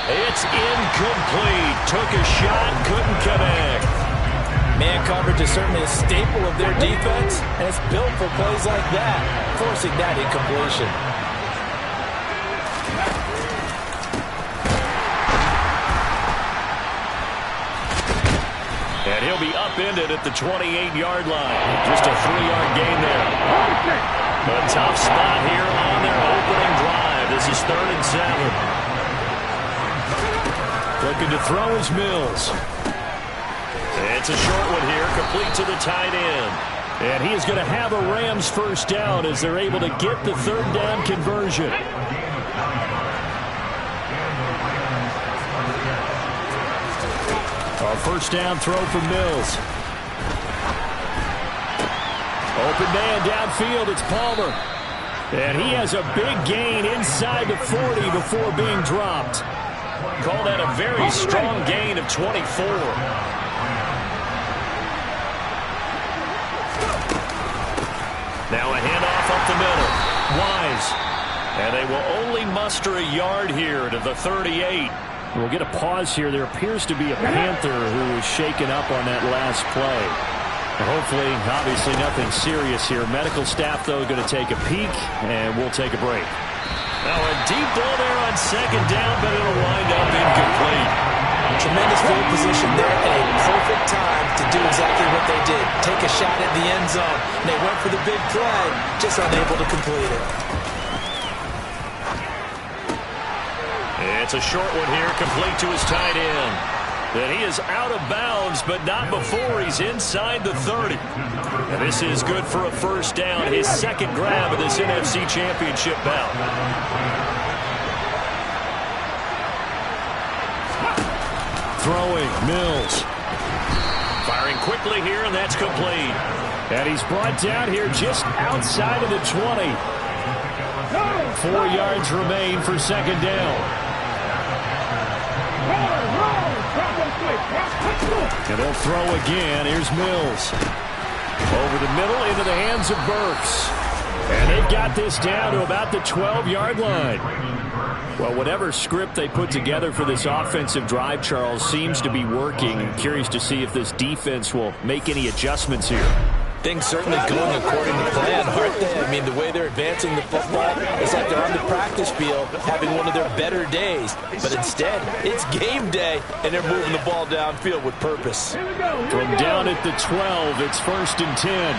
It's incomplete. Took a shot, couldn't connect. Man coverage is certainly a staple of their defense, and it's built for plays like that, forcing that incompletion. And he'll be upended at the 28-yard line. Just a 3-yard gain there. A tough spot here on their opening drive. This is 3rd and 7. Looking to throw is Mills. It's a short one here, complete to the tight end. And he is going to have a Rams first down as they're able to get the 3rd down conversion. A first down throw for Mills. Open man downfield, it's Palmer. And he has a big gain inside the 40 before being dropped. Call that a very strong gain of 24. Now a handoff up the middle. Wise. And they will only muster a yard here to the 38. We'll get a pause here. There appears to be a Panther who was shaken up on that last play. Hopefully, obviously nothing serious here. Medical staff, though, going to take a peek, and we'll take a break. Now a deep ball there on 2nd down, but it'll wind up incomplete. Tremendous field position there at a perfect time to do exactly what they did. Take a shot at the end zone. And they went for the big play, just unable to complete it. It's a short one here, complete to his tight end. And he is out of bounds, but not before he's inside the 30. And this is good for a first down, his 2nd grab of this NFC Championship bout. Throwing, Mills. Firing quickly here, and that's complete. And he's brought down here just outside of the 20. 4 yards remain for 2nd down. And they'll throw again. Here's Mills. Over the middle into the hands of Burks. And they've got this down to about the 12-yard line. Well, whatever script they put together for this offensive drive, Charles, seems to be working. I'm curious to see if this defense will make any adjustments here. Things certainly going according to plan, aren't they? I mean, the way they're advancing the football, it's like they're on the practice field having one of their better days. But instead, it's game day, and they're moving the ball downfield with purpose. From down at the 12, it's 1st and 10.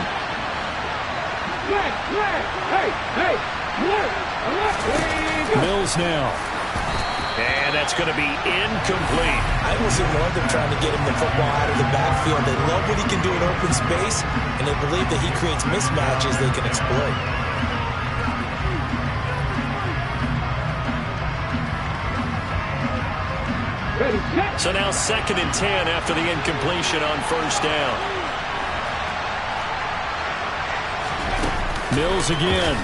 Mills now. And that's going to be incomplete. I almost ignore them trying to get him the football out of the backfield. They love what he can do in open space, and they believe that he creates mismatches they can exploit. So now 2nd and 10 after the incompletion on 1st down. Mills again.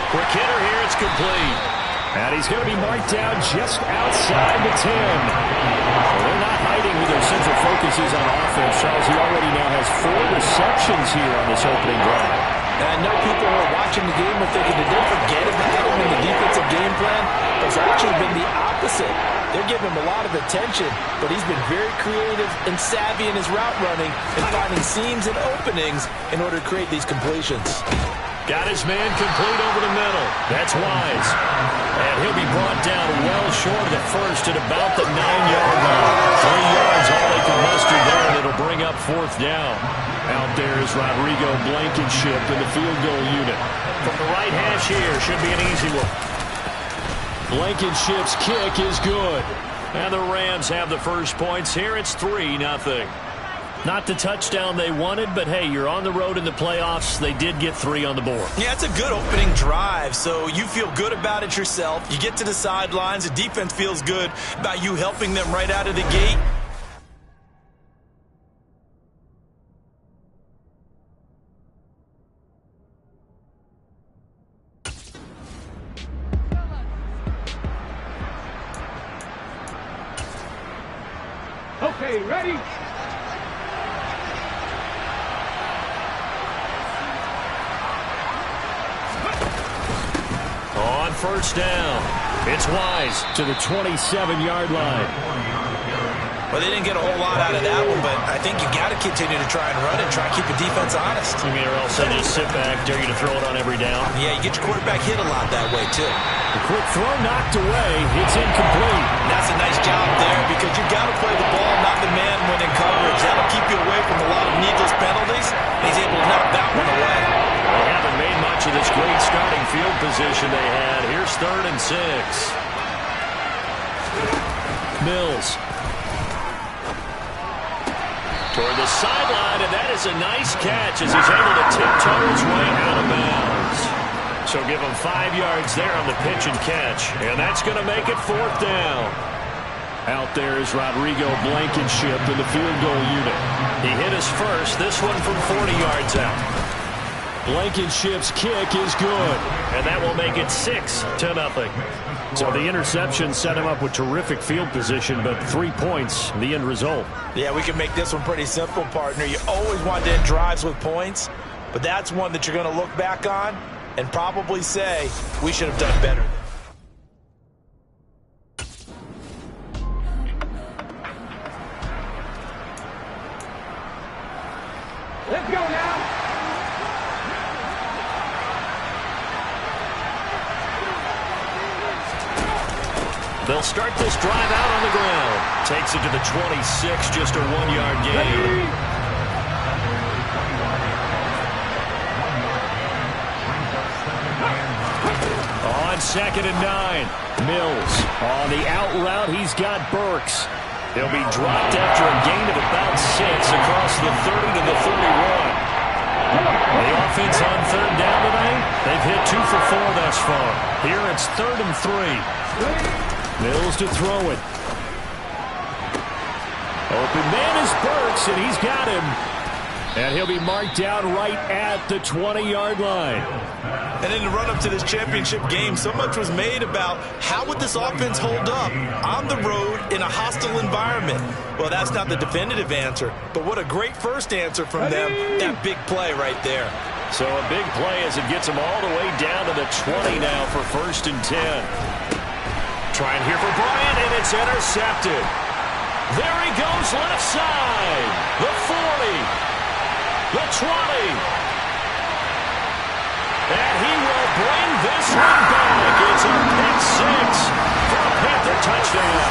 Quick hitter here, it's complete. And he's going to be marked down just outside the 10. Well, they're not hiding who their central focus is on offense. Charles, he already now has 4 receptions here on this opening drive. And I know people who are watching the game are thinking, did they forget about him in the defensive game plan? It's actually been the opposite. They're giving him a lot of attention, but he's been very creative and savvy in his route running and finding seams and openings in order to create these completions. Got his man complete over the middle. That's Wise. And he'll be brought down well short of the first at about the 9-yard line. 3 yards, all they can muster there, and it'll bring up 4th down. Out there is Rodrigo Blankenship in the field goal unit. From the right hash here, should be an easy one. Blankenship's kick is good. And the Rams have the first points here. It's 3-0. Not the touchdown they wanted, but hey, you're on the road in the playoffs. They did get 3 on the board. Yeah, it's a good opening drive, so you feel good about it yourself. You get to the sidelines. The defense feels good about you helping them right out of the gate. Okay, ready? On 1st down, it's Wise to the 27-yard line. Well, they didn't get a whole lot out of that one, but I think you got to continue to try and run it, try and keep the defense honest. You mean, or else they just sit back, dare you to throw it on every down? Yeah, you get your quarterback hit a lot that way, too. The quick throw knocked away. It's incomplete. And that's a nice job there because you got to play the ball, not the man when in coverage. That'll keep you away from a lot of needless penalties. He's able to knock that one away. They haven't made much of this great starting field position they had. Here's 3rd and 6. Mills. Toward the sideline, and that is a nice catch as he's able to tiptoe his way out of bounds. So give him 5 yards there on the pitch and catch, and that's going to make it 4th down. Out there is Rodrigo Blankenship in the field goal unit. He hit his first, this one from 40 yards out. Blankenship's kick is good. And that will make it 6-0. So the interception set him up with terrific field position, but 3 points, the end result. Yeah, we can make this one pretty simple, partner. You always want to end drives with points, but that's one that you're going to look back on and probably say, we should have done better. Let's go now. They'll start this drive out on the ground. Takes it to the 26, just a 1-yard gain. On 2nd and 9, Mills. On the out route, he's got Burks. They'll be dropped after a gain of about 6 across the 30 to the 31. The offense on 3rd down tonight, they've hit 2 for 4 thus far. Here it's 3rd and 3. Mills to throw it. Open man is Burks, and he's got him. And he'll be marked down right at the 20-yard line. And in the run-up to this championship game, so much was made about how would this offense hold up on the road in a hostile environment. Well, that's not the definitive answer, but what a great first answer from them, that big play right there. So a big play as it gets them all the way down to the 20 now for 1st and 10. Trying here for Bryant, and it's intercepted. There he goes left side. The 40. the 20. And he will bring this one back. It's a pick six for a Panther touchdown.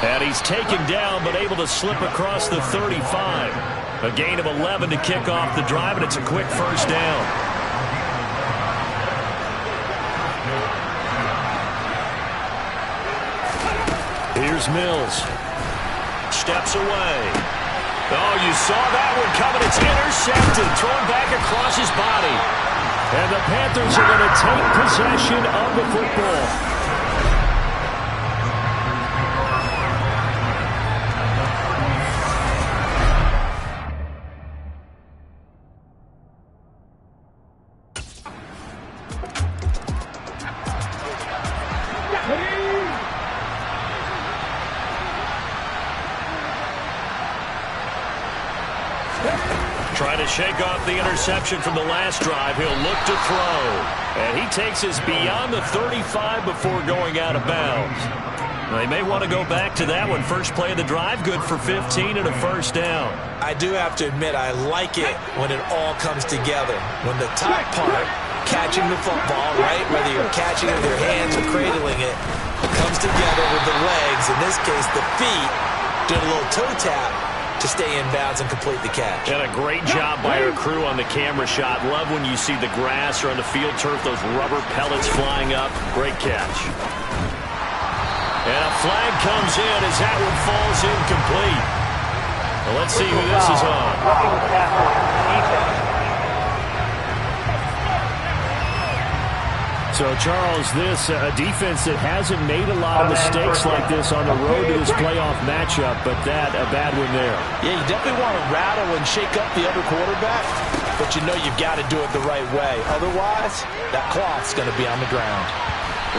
And he's taken down, but able to slip across the 35. A gain of 11 to kick off the drive, and it's a quick first down. Here's Mills. Steps away. Oh, you saw that one coming. It's intercepted. Thrown back across his body. And the Panthers are going to take possession of the football. Trying to shake off the interception from the last drive. He'll look to throw. And he takes us beyond the 35 before going out of bounds. They may want to go back to that one. First play of the drive, good for 15 and a first down. I do have to admit, I like it when it all comes together. When the top part, catching the football, right, whether you're catching it with your hands or cradling it, comes together with the legs. In this case, the feet, did a little toe tap to stay in bounds and complete the catch. And a great job by our crew on the camera shot. Love when you see the grass or on the field turf, those rubber pellets flying up. Great catch. And a flag comes in as that one falls incomplete. Well, let's see who this is on. So, Charles, this a defense that hasn't made a lot of mistakes like this on the road to this playoff matchup, but that, a bad one there. Yeah, you definitely want to rattle and shake up the other quarterback, but you know you've got to do it the right way. Otherwise, that cloth's going to be on the ground.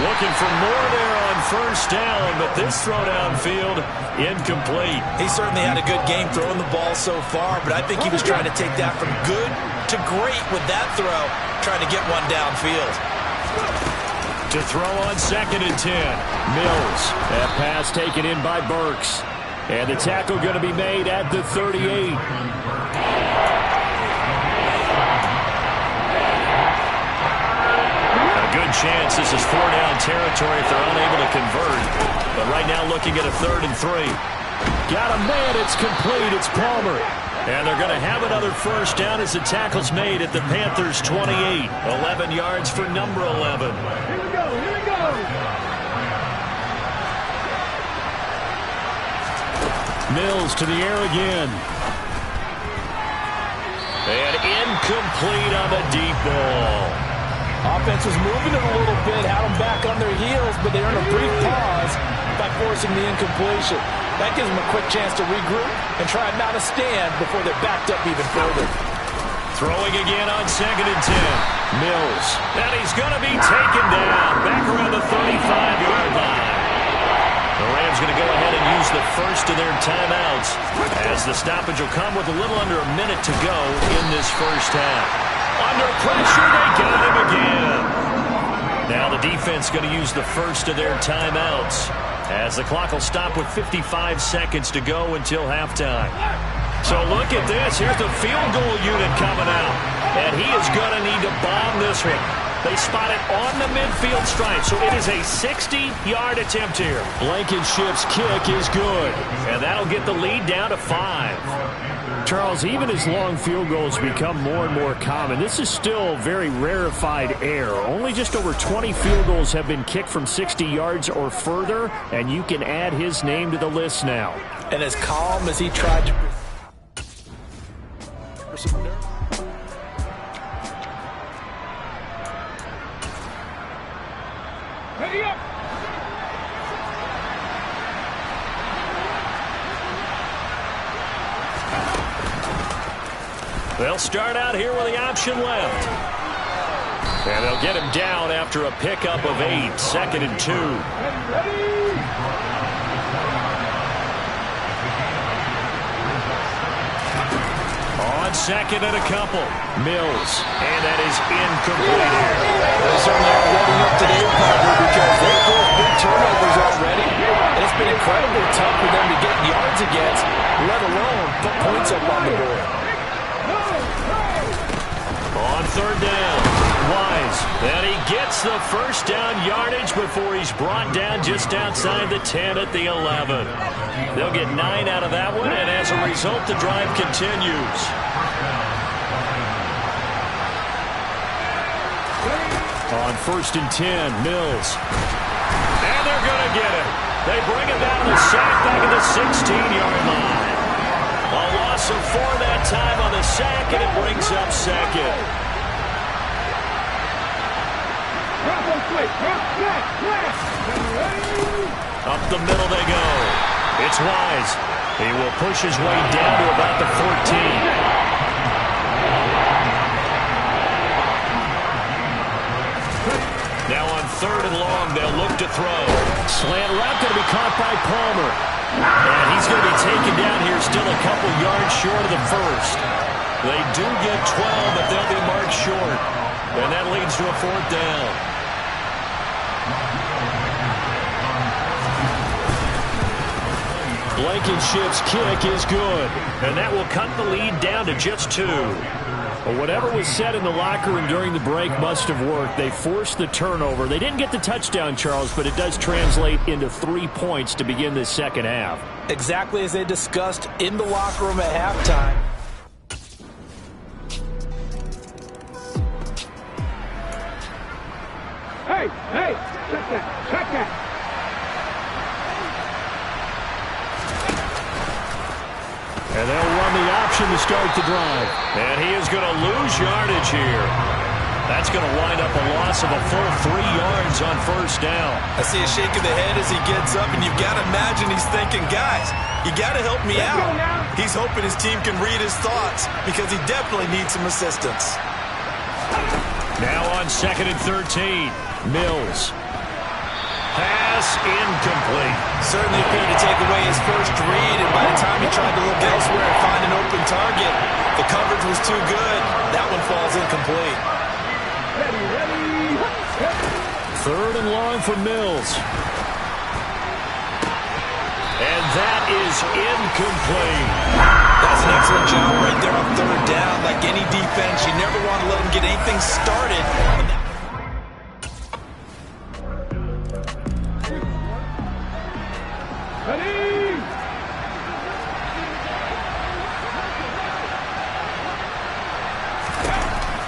Looking for more there on first down, but this throw downfield, incomplete. He certainly had a good game throwing the ball so far, but I think he was trying to take that from good to great with that throw, trying to get one downfield. To throw on 2nd and 10. Mills. That pass taken in by Burks. And the tackle going to be made at the 38. A good chance this is 4-down territory if they're unable to convert. But right now looking at a 3rd and 3. Got a man. It's complete. It's Palmer. And they're going to have another first down as the tackle's made at the Panthers' 28. 11 yards for number 11. Here we go, here we go. Mills to the air again. And incomplete on the deep ball. Offense was moving it a little bit, had them back on their heels, but they're in a brief pause by forcing the incompletion. That gives them a quick chance to regroup and try and mount a stand before they're backed up even further. Throwing again on 2nd and 10. Mills. And he's going to be taken down back around the 35-yard line. The Rams going to go ahead and use the first of their timeouts as the stoppage will come with a little under a minute to go in this first half. Under pressure, they got him again. Now the defense going to use the first of their timeouts as the clock will stop with 55 seconds to go until halftime. So look at this. Here's the field goal unit coming out. And he is going to need to bomb this one. They spot it on the midfield stripe, so it is a 60-yard attempt here. Blankenship's kick is good, and that'll get the lead down to 5. Charles, even as long field goals become more and more common, this is still very rarefied air. Only just over 20 field goals have been kicked from 60 yards or further, and you can add his name to the list now. And as calm as he tried to... Ready up. They'll start out here with the option left. And they'll get him down after a pickup of 8, 2nd and 2. On second and a couple, Mills, and that is incomplete here. They certainly are warming up today, partner, because they've forced big turnovers already, and it's been incredibly tough for them to get yards against, let alone put points up on the board. On third down, Wise, and he gets the first down yardage before he's brought down just outside the 10 at the 11. They'll get 9 out of that one, and as a result, the drive continues. On 1st and 10, Mills. And they're going to get it. They bring him down the sack back at the 16-yard line. A loss of 4 that time on the sack, and it brings up 2nd. Up the middle they go. It's Wise. He will push his way down to about the 14. Now on 3rd and long, they'll look to throw. Slant route going to be caught by Palmer. And he's going to be taken down here still a couple yards short of the first. They do get 12, but they'll be marked short. And that leads to a 4th down. Blankenship's kick is good. And that will cut the lead down to just 2. Well, whatever was said in the locker room during the break must have worked. They forced the turnover. They didn't get the touchdown, Charles, but it does translate into 3 points to begin this second half. Exactly as they discussed in the locker room at halftime. Hey, check that. And they'll run the option to start the drive. And he is going to lose yardage here. That's going to wind up a loss of a full 3 yards on 1st down. I see a shake of the head as he gets up, and you've got to imagine he's thinking, guys, you got to help me out. He's hoping his team can read his thoughts because he definitely needs some assistance. Now on 2nd and 13, Mills. Pass incomplete. Certainly appeared to take away his first read, and by the time he tried to look elsewhere and find an open target, the coverage was too good. That one falls incomplete. Ready. 3rd and long for Mills. And that is incomplete. That's an excellent job right there on 3rd down. Like any defense, you never want to let them get anything started.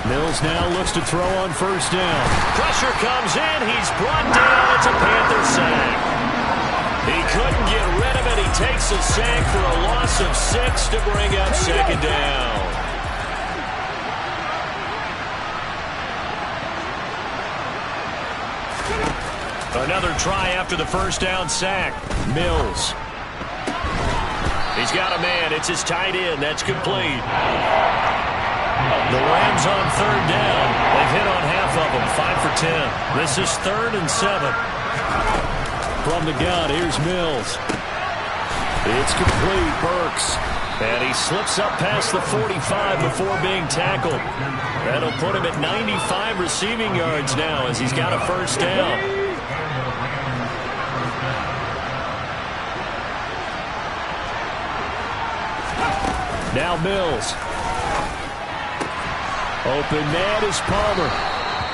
Mills now looks to throw on 1st down. Pressure comes in. He's brought down. It's a Panther sack. He couldn't get rid of it. He takes a sack for a loss of 6 to bring up 2nd down. Another try after the 1st down sack. Mills. He's got a man. It's his tight end. That's complete. The Rams on 3rd down. They've hit on half of them, 5 for 10. This is 3rd and 7. From the gun, here's Mills. It's complete, Burks. And he slips up past the 45 before being tackled. That'll put him at 95 receiving yards now as he's got a 1st down. Now Mills. Open man is Palmer.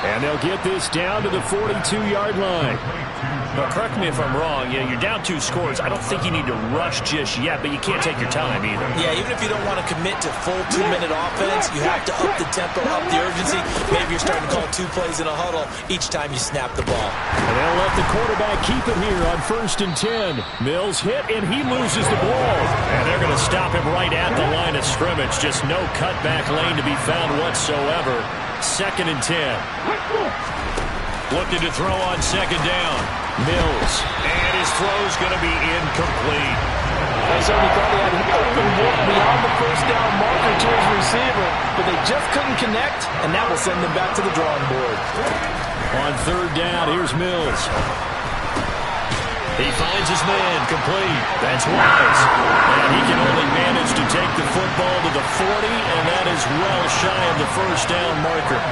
And they'll get this down to the 42-yard line. Now, correct me if I'm wrong. You're down 2 scores. I don't think you need to rush just yet, but you can't take your time either. Yeah, even if you don't want to commit to full 2-minute offense, you have to up the tempo, up the urgency. Maybe you're starting to call 2 plays in a huddle each time you snap the ball. And they'll let the quarterback keep it here on 1st and 10. Mills hit, and he loses the ball. And they're going to stop him right at the line of scrimmage. Just no cutback lane to be found whatsoever. 2nd and 10. Looking to throw on 2nd down. Mills. And his throw's going to be incomplete. They certainly thought they had an open look beyond the first down marker to his receiver, but they just couldn't connect, and that will send them back to the drawing board. On third down, here's Mills. He finds his man, complete. That's Wise. And he can only manage to take the football to the 40, and that is well shy of the first down marker.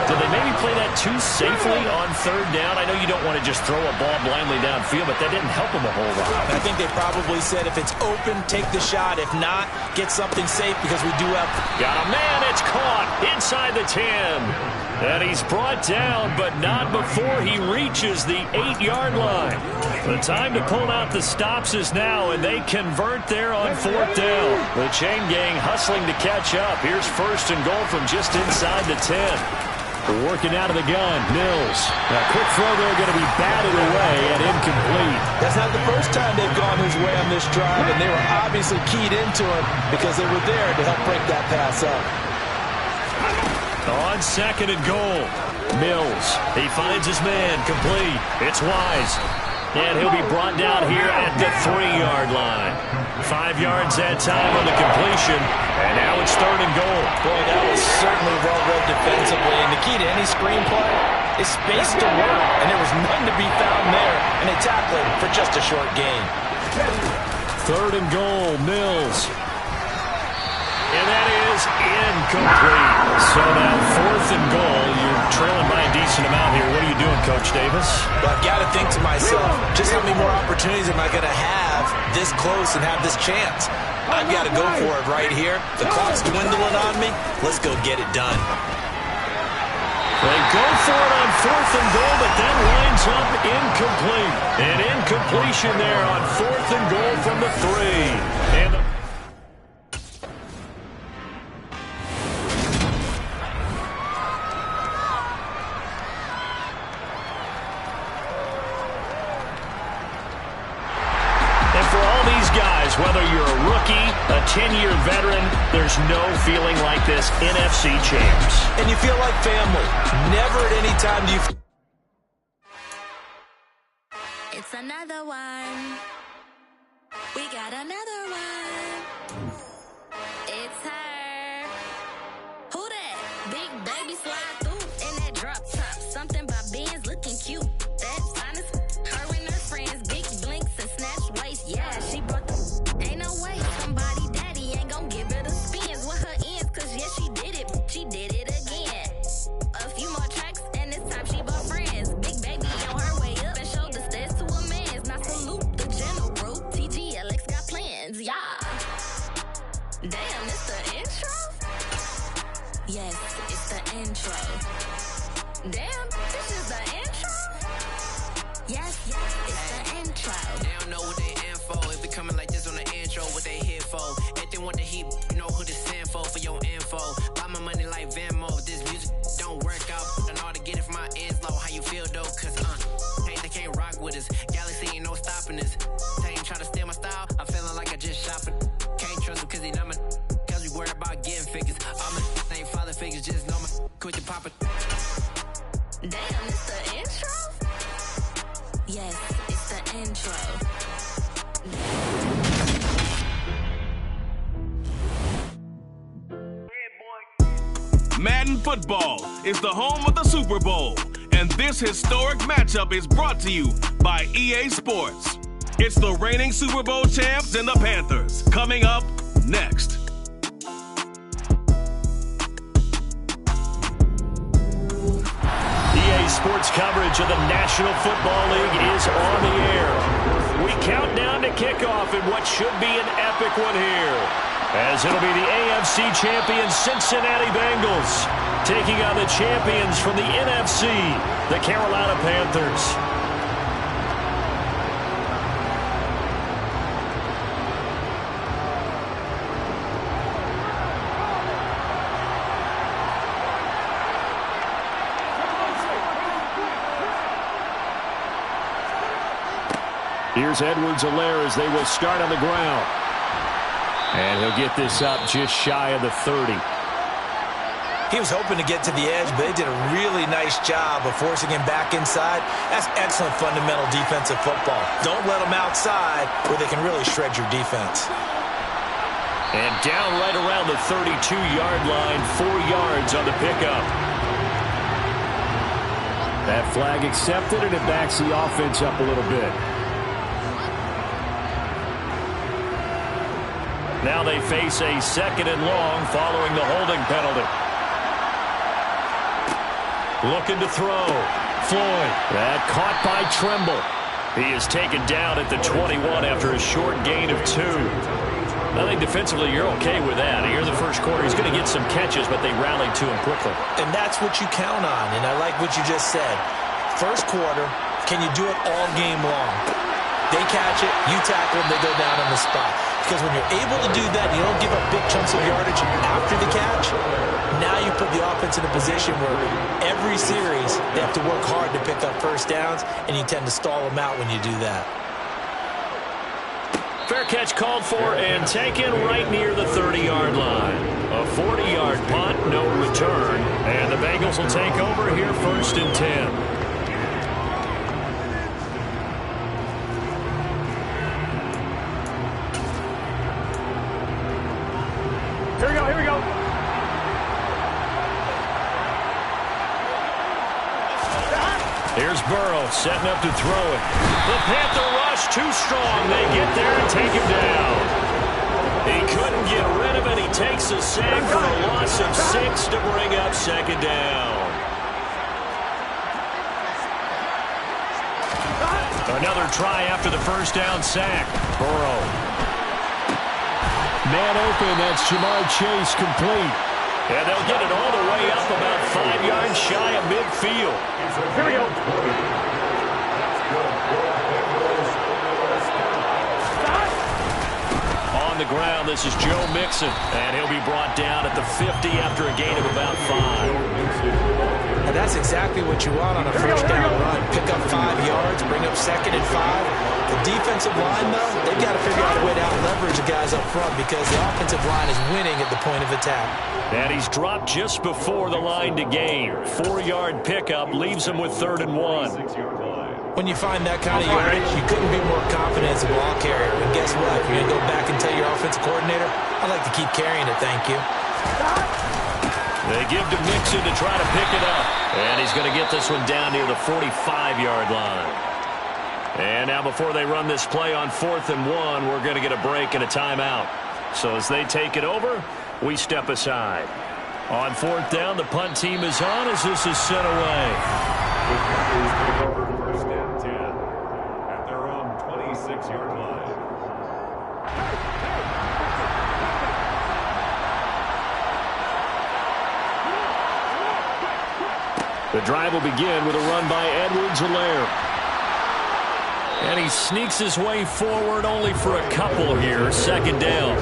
Did they maybe play that too safely on third down? I know you don't want to just throw a ball blindly downfield, but that didn't help them a whole lot. I think they probably said if it's open, take the shot. If not, get something safe because we do have... Got a man, it's caught inside the 10. And he's brought down, but not before he reaches the 8-yard line. The time to pull out the stops is now, and they convert there on fourth down. The chain gang hustling to catch up. Here's first and goal from just inside the 10. Working out of the gun, Mills. A quick throw there going to be batted away and incomplete. That's not the first time they've gone his way on this drive, and they were obviously keyed into him because they were there to help break that pass up. On second and goal, Mills. He finds his man, complete. It's Wise. And he'll be brought down here at the 3-yard line. 5 yards that time on the completion. And now it's third and goal. Boy, that was certainly well read defensively. And the key to any screenplay is space to work. And there was none to be found there. And they tackled it for just a short gain. Third and goal, Mills. And that is incomplete. So now fourth and goal. You're trailing by a decent amount here. What are you doing, Coach Davis? Well, I've got to think to myself, just how many more opportunities am I going to have this close and have this chance? I've got to go for it right here. The clock's dwindling on me. Let's go get it done. They go for it on fourth and goal, but that winds up incomplete. An incompletion there on fourth and goal from the 3. And whether you're a rookie, a 10-year veteran, there's no feeling like this NFC champs. And you feel like family. Never at any time do you... It's another one. We got another one. It's her. Who that? Big baby slide through in that drop top. Something about Benz looking cute. That's finest. Her and her friends, big blinks and snatch waist. Yeah, she brought the... Ain't no way somebody daddy ain't gon' give her the spins with her ends, cause yeah, she did it again. A few more tracks and this time she bought friends. Big baby on her way up and showed the stairs to a man's. Now salute the general, TGLX got plans, yeah. Damn, it's the intro? Yes, it's the intro. Damn, this is the intro? Yes, it's the intro. They don't know what they in for. If we coming like this on the intro, what they here for? If they want the heat, you know who to send for your info. Buy my money like Venmo. This music don't work out. And all to get it from my ends low. How you feel though? Cause they can't rock with us. Galaxy ain't no stopping us. They ain't try to steal my style. I'm feeling like I just shopping. Can't trust them cause they numb it. Cause we worried about getting figures. All my ain't father figures, just know my quit your papa. Damn, it's the intro? Yes, it's the intro. Madden Football is the home of the Super Bowl, and this historic matchup is brought to you by EA Sports. It's the reigning Super Bowl champs and the Panthers, coming up next. EA Sports coverage of the National Football League is on the air. We count down to kickoff in what should be an epic one here, as it'll be the AFC champion Cincinnati Bengals taking on the champions from the NFC, the Carolina Panthers. Here's Edwards-Helaire as they will start on the ground. And he'll get this up just shy of the 30. He was hoping to get to the edge, but they did a really nice job of forcing him back inside. That's excellent fundamental defensive football. Don't let them outside where they can really shred your defense. And down right around the 32-yard line, 4 yards on the pickup. That flag accepted, and it backs the offense up a little bit. Now they face a 2nd and long following the holding penalty. Looking to throw. Floyd. That caught by Tremble. He is taken down at the 21 after a short gain of 2. I think defensively you're okay with that. Here in the first quarter, he's going to get some catches, but they rallied to him quickly. And that's what you count on, and I like what you just said. First quarter, can you do it all game long? They catch it, you tackle them, they go down on the spot. Because when you're able to do that, you don't give up big chunks of yardage after the catch, now you put the offense in a position where every series they have to work hard to pick up first downs, and you tend to stall them out when you do that. Fair catch called for and taken right near the 30-yard line. A 40-yard punt, no return. And the Bengals will take over here 1st and 10. Here we go. Here's Burrow setting up to throw it. The Panther rush too strong. They get there and take him down. He couldn't get rid of it. He takes a sack for a loss of 6 to bring up 2nd down. Another try after the first down sack. Burrow. Man open, that's Jamar Chase complete. And they'll get it all the way up about 5 yards shy of midfield. Here we go. On the ground, this is Joe Mixon. And he'll be brought down at the 50 after a gain of about 5. And that's exactly what you want on a first down run. Pick up 5 yards, bring up 2nd and 5. The defensive line, though, they've got to figure out a way to out-leverage the guys up front because the offensive line is winning at the point of attack. And he's dropped just before the line to gain. 4-yard pickup leaves him with 3rd and 1. When you find that kind of yardage, you couldn't be more confident as a ball carrier. And guess what? You're going to go back and tell your offensive coordinator, I'd like to keep carrying it, thank you. They give to Mixon to try to pick it up. And he's going to get this one down near the 45-yard line. And now before they run this play on 4th and 1, we're going to get a break and a timeout. So as they take it over, we step aside. On 4th down, the punt team is on as this is sent away. First and 10 at their own 26-yard line. The drive will begin with a run by Edwards-Helaire. And he sneaks his way forward only for a couple here. 2nd down.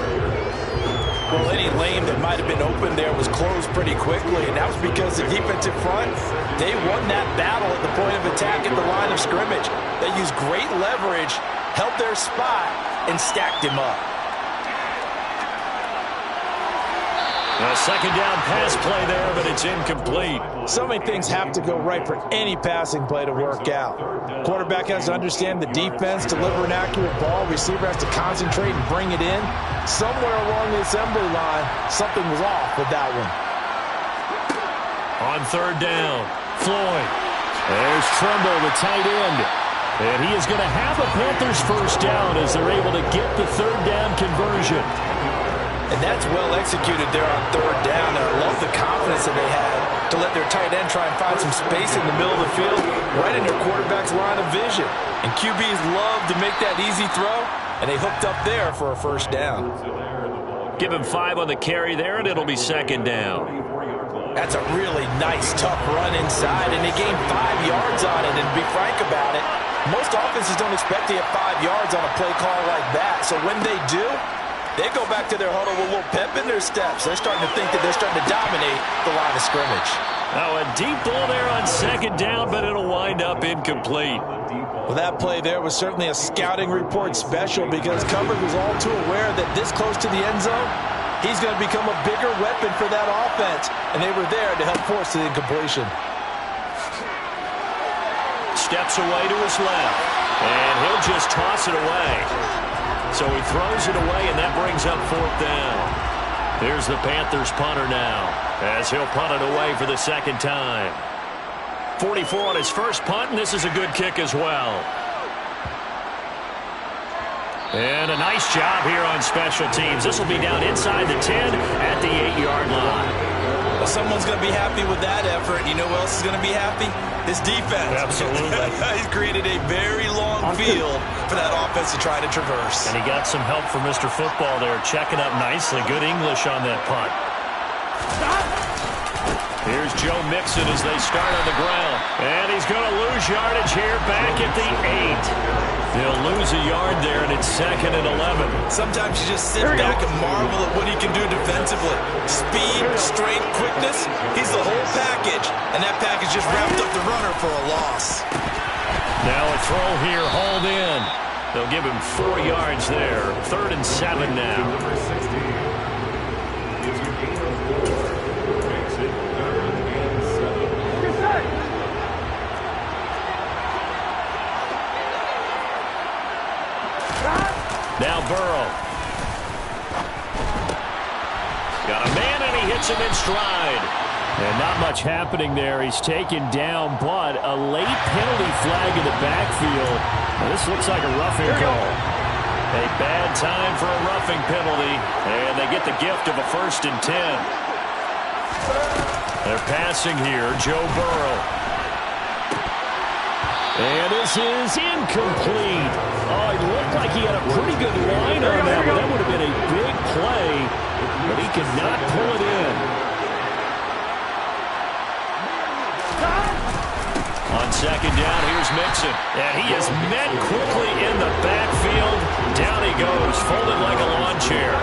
Well, any lane that might have been open there was closed pretty quickly, and that was because the defensive front, they won that battle at the point of attack at the line of scrimmage. They used great leverage, held their spot, and stacked him up. A 2nd down pass play there, but it's incomplete. So many things have to go right for any passing play to work out. Quarterback has to understand the defense, deliver an accurate ball. Receiver has to concentrate and bring it in. Somewhere along the assembly line, something was off with that one. On 3rd down, Floyd. There's Tremble, the tight end. And he is going to have a Panthers first down as they're able to get the 3rd down conversion. And that's well executed there on 3rd down. And I love the confidence that they had to let their tight end try and find some space in the middle of the field, right in their quarterback's line of vision. And QBs love to make that easy throw, and they hooked up there for a first down. Give him 5 on the carry there, and it'll be 2nd down. That's a really nice, tough run inside, and they gained 5 yards on it. And to be frank about it, most offenses don't expect to get 5 yards on a play call like that. So when they do, they go back to their huddle with a little pep in their steps. They're starting to think that they're starting to dominate the line of scrimmage. Oh, a deep ball there on 2nd down, but it'll wind up incomplete. Well, that play there was certainly a scouting report special because coverage was all too aware that this close to the end zone, he's going to become a bigger weapon for that offense, and they were there to help force the incompletion. Steps away to his left, and he'll just toss it away. So he throws it away, and that brings up 4th down. Here's the Panthers punter now, as he'll punt it away for the second time. 44 on his first punt, and this is a good kick as well. And a nice job here on special teams. This will be down inside the 10 at the 8-yard line. Well, someone's going to be happy with that effort. You know who else is going to be happy? His defense. Absolutely. He's created a very long field for that offense to try to traverse. And he got some help from Mr. Football there, checking up nicely. Good English on that punt. Here's Joe Mixon as they start on the ground. And he's going to lose yardage here back at the 8. They'll lose a yard there, and it's 2nd and 11. Sometimes you just sit back and marvel at what he can do defensively. Speed, strength, quickness, he's the whole package. And that package just wrapped up the runner for a loss. Now a throw here, hauled in. They'll give him 4 yards there. 3rd and 7 now. Number 60 is a gain of 4. Makes it 3rd and 7. Now Burrow. Got a man, and he hits him in stride. And not much happening there. He's taken down, but a late penalty flag in the backfield. Now, this looks like a roughing call. A bad time for a roughing penalty, and they get the gift of a 1st and 10. They're passing here, Joe Burrow. And this is incomplete. Oh, it looked like he had a pretty good line on that, but that would have been a big play, but he could not pull it in. On 2nd down, here's Mixon. And he is met quickly in the backfield. Down he goes, folded like a lawn chair.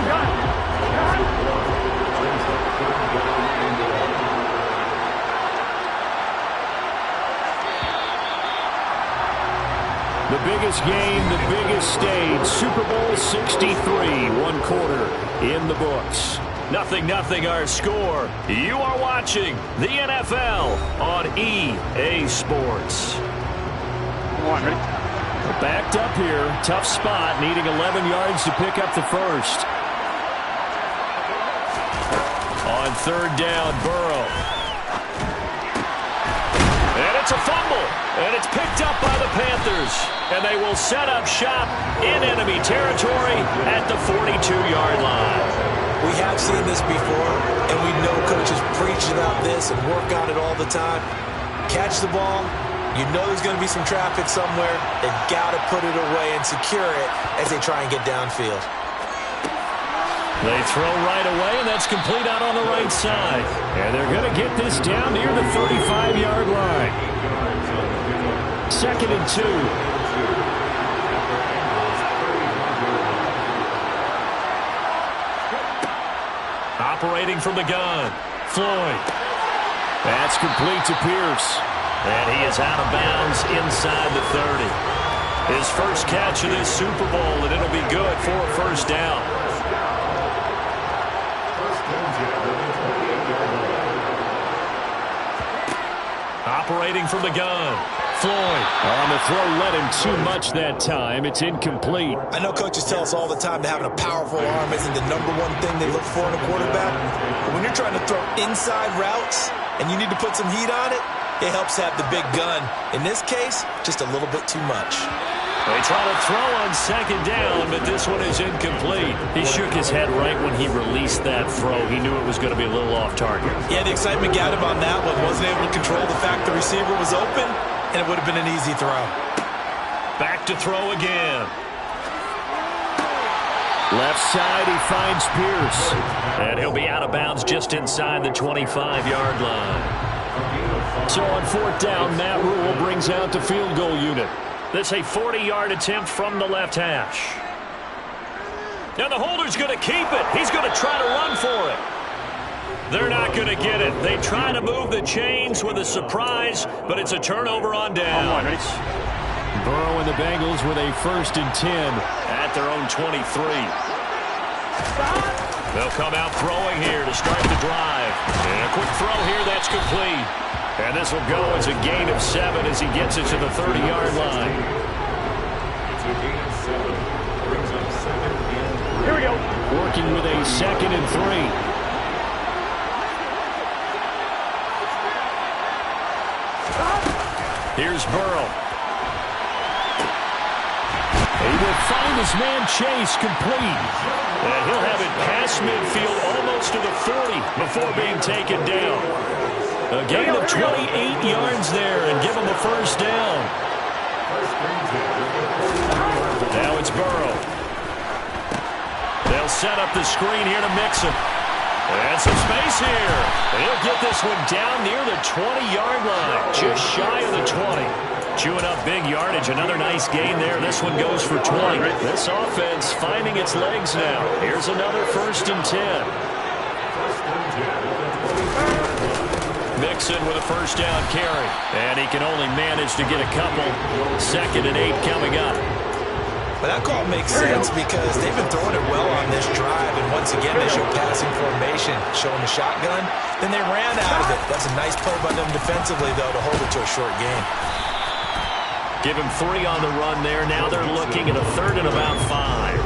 The biggest game, the biggest stage, Super Bowl 63, 1 quarter in the books. 0-0 our score. You are watching the NFL on EA Sports. Come on, ready? Backed up here, tough spot, needing 11 yards to pick up the first. On 3rd down, Burrow. And it's a fumble, and it's picked up by the Panthers. And they will set up shop in enemy territory at the 42-yard line. We have seen this before, and we know coaches preach about this and work on it all the time. Catch the ball. You know there's going to be some traffic somewhere. They've got to put it away and secure it as they try and get downfield. They throw right away, and that's complete out on the right side. And they're going to get this down near the 35-yard line. 2nd and 2. Operating from the gun, Floyd. That's complete to Pierce. And he is out of bounds inside the 30. His first catch of this Super Bowl, and it'll be good for a 1st down. Operating from the gun, Floyd. On the throw, led him too much that time. It's incomplete. I know coaches tell us all the time that having a powerful arm isn't the #1 thing they look for in a quarterback. But when you're trying to throw inside routes and you need to put some heat on it, it helps have the big gun. In this case, just a little bit too much. They try to throw on 2nd down, but this one is incomplete. He shook his head right when he released that throw. He knew it was going to be a little off target. Yeah, the excitement got him on that one. Wasn't able to control the fact the receiver was open, and it would have been an easy throw. Back to throw again. Left side, he finds Pierce. And he'll be out of bounds just inside the 25-yard line. So on 4th down, Matt Rule brings out the field goal unit. This a 40-yard attempt from the left hash. And the holder's going to keep it. He's going to try to run for it. They're not going to get it. They try to move the chains with a surprise, but it's a turnover on downs. Burrow and the Bengals with a 1st and 10 at their own 23. They'll come out throwing here to start the drive. And a quick throw here, that's complete. And this will go as a gain of 7 as he gets it to the 30-yard line. It's a gain of 7. Brings up 2nd and 3. Here we go. Working with a 2nd and 3. Here's Burrow. He will find his man Chase complete. And he'll have it past midfield almost to the 40 before being taken down. A gain of 28 yards there and give him a first down. Now it's Burrow. They'll set up the screen here to Mixon. And some space here. He'll get this one down near the 20-yard line, just shy of the 20. Chewing up big yardage. Another nice gain there. This one goes for 20. This offense finding its legs now. Here's another 1st and 10. Mixon with a first down carry. And he can only manage to get a couple. 2nd and 8 coming up. But that call makes sense because they've been throwing it well on this drive. And once again, they show passing formation, showing the shotgun. Then they ran out of it. That's a nice play by them defensively, though, to hold it to a short game. Give him 3 on the run there. Now they're looking at a 3rd and about 5.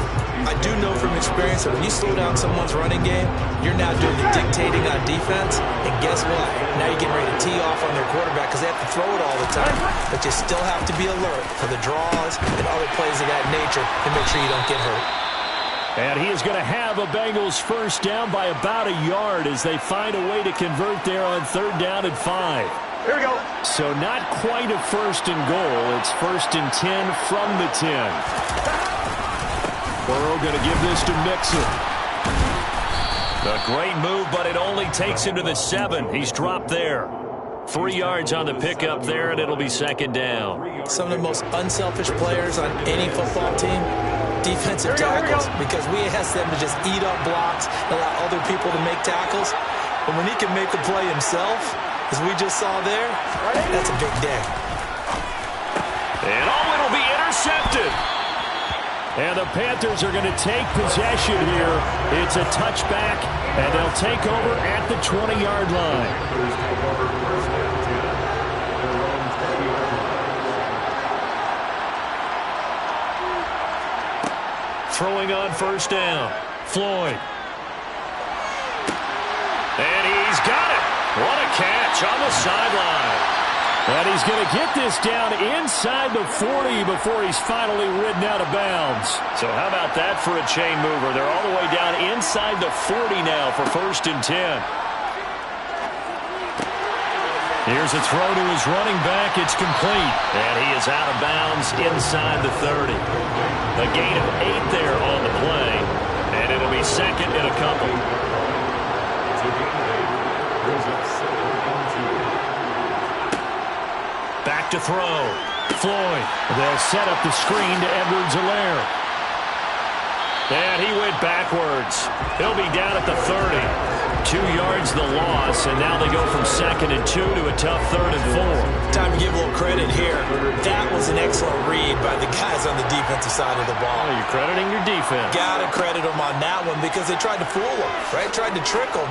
I do know from experience that when you slow down someone's running game, you're now doing the dictating on defense. And guess what? Now you're getting ready to tee off on their quarterback because they have to throw it all the time. But you still have to be alert for the draws and other plays of that nature to make sure you don't get hurt. And he is going to have a Bengals first down by about a yard as they find a way to convert there on 3rd down and 5. Here we go. So not quite a 1st and goal. It's 1st and 10 from the 10. Burrow going to give this to Mixon. A great move, but it only takes him to the 7. He's dropped there. 3 yards on the pickup there, and it'll be 2nd down. Some of the most unselfish players on any football team, defensive tackles, because we ask them to just eat up blocks, allow other people to make tackles. But when he can make the play himself, as we just saw there, that's a big day. And it'll be intercepted. And the Panthers are going to take possession here. It's a touchback, and they'll take over at the 20-yard line. Throwing on 1st down. Floyd. And he's got it. What a catch on the sideline. And he's going to get this down inside the 40 before he's finally ridden out of bounds. So how about that for a chain mover? They're all the way down inside the 40 now for 1st and 10. Here's a throw to his running back. It's complete. And he is out of bounds inside the 30. A gain of 8 there on the play. And it'll be 2nd and a couple. Back to throw. Floyd. They'll set up the screen to Edwards-Helaire. And he went backwards. He'll be down at the 30. 2 yards the loss, and now they go from 2nd and 2 to a tough 3rd and 4. Time to give a little credit here. That was an excellent read by the guys on the defensive side of the ball. Oh, you're crediting your defense. Gotta credit them on that one because they tried to fool them, right? Tried to trick them.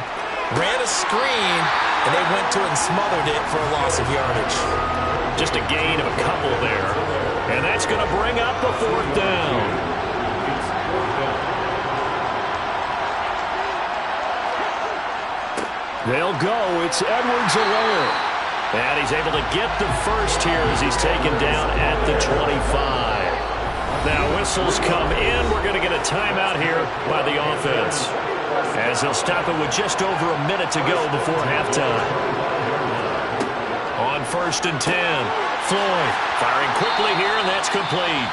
Ran a screen, and they went to it and smothered it for a loss of yardage. Just a gain of a couple there. And that's going to bring up a 4th down. They'll go. It's Edwards-Helaire. And he's able to get the first here as he's taken down at the 25. Now whistles come in. We're going to get a timeout here by the offense, as they'll stop it with just over a minute to go before halftime. On 1st and 10, Floyd firing quickly here, and that's complete.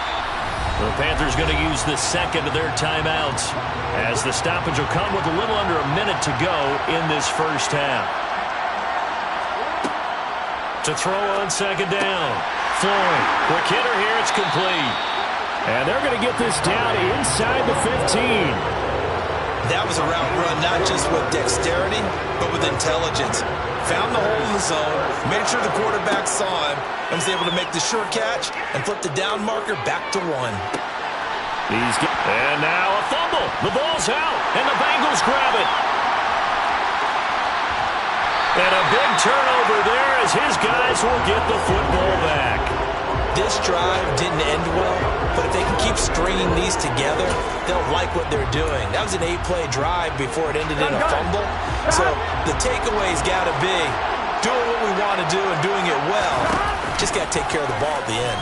The Panthers going to use the 2nd of their timeouts, as the stoppage will come with a little under a minute to go in this first half. To throw on 2nd down, Floyd, quick hitter here, it's complete. And they're going to get this down inside the 15. That was a route run, not just with dexterity, but with intelligence. Found the hole in the zone, made sure the quarterback saw him, and was able to make the sure catch and flip the down marker back to 1. And now a fumble. The ball's out, and the Bengals grab it. And a big turnover there as his guys will get the football back. This drive didn't end well, but if they can keep stringing these together, they'll like what they're doing. That was an 8-play drive before it ended in a fumble. So the takeaway's got to be doing what we want to do and doing it well. Just got to take care of the ball at the end.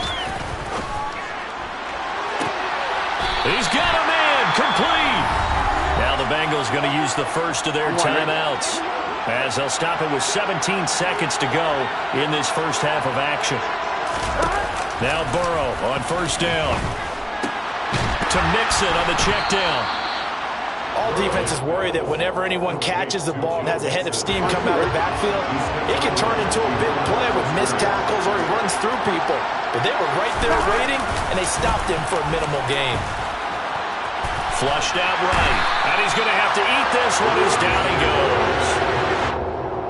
He's got a man complete. Now the Bengals going to use the first of their timeouts, as they'll stop it with 17 seconds to go in this first half of action. Now Burrow on first down. To Mixon on the check down. All defenses worry that whenever anyone catches the ball and has a head of steam come out of the backfield, it can turn into a big play with missed tackles or he runs through people. But they were right there waiting, and they stopped him for a minimal gain. Flushed out right, and he's going to have to eat this one as down he goes.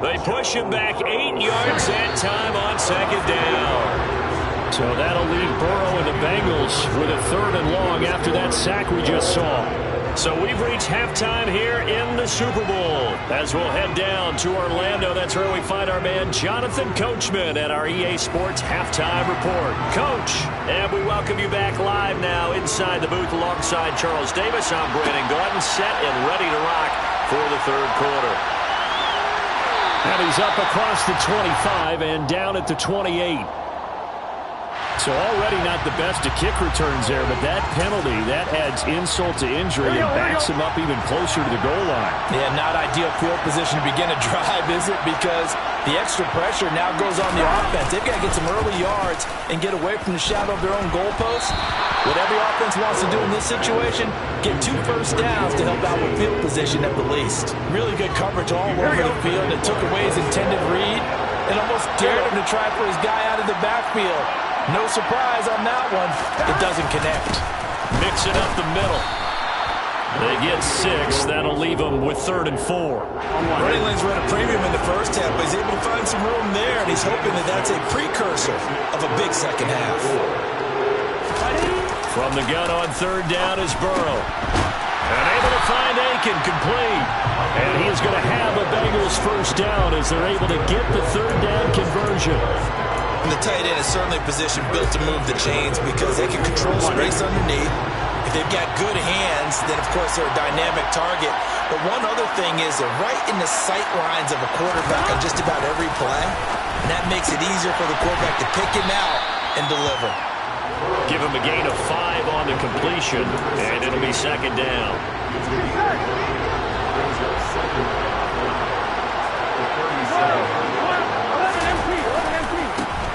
They push him back 8 yards that time on second down. So that'll leave Burrow and the Bengals with a 3rd and long after that sack we just saw. So we've reached halftime here in the Super Bowl. As we'll head down to Orlando, that's where we find our man Jonathan Coachman at our EA Sports Halftime Report. Coach, and we welcome you back live now inside the booth alongside Charles Davis. I'm Brandon Gaudin, set and ready to rock for the 3rd quarter. And he's up across the 25 and down at the 28. So already not the best of kick returns there, but that penalty, that adds insult to injury and backs him up even closer to the goal line. Yeah, not ideal field position to begin a drive, is it? Because the extra pressure now goes on the offense. They've got to get some early yards and get away from the shadow of their own goalposts. What every offense wants to do in this situation, get 2 first downs to help out with field position at the least. Really good coverage all over the field. It took away his intended read and almost dared him to try for his guy out of the backfield. No surprise on that one. It doesn't connect. Mix it up the middle. They get 6. That'll leave them with 3rd and 4. Running lanes were at a premium in the first half, but he's able to find some room there, and he's hoping that that's a precursor of a big second half. From the gun on 3rd down is Burrow. And able to find Aiken complete. And he is going to have a Bengals first down as they're able to get the 3rd down conversion. And the tight end is certainly a position built to move the chains because they can control space underneath. If they've got good hands, then, of course, they're a dynamic target. But one other thing is they're right in the sight lines of a quarterback on just about every play. And that makes it easier for the quarterback to pick him out and deliver. Give him a gain of 5 on the completion, and it'll be 2nd down.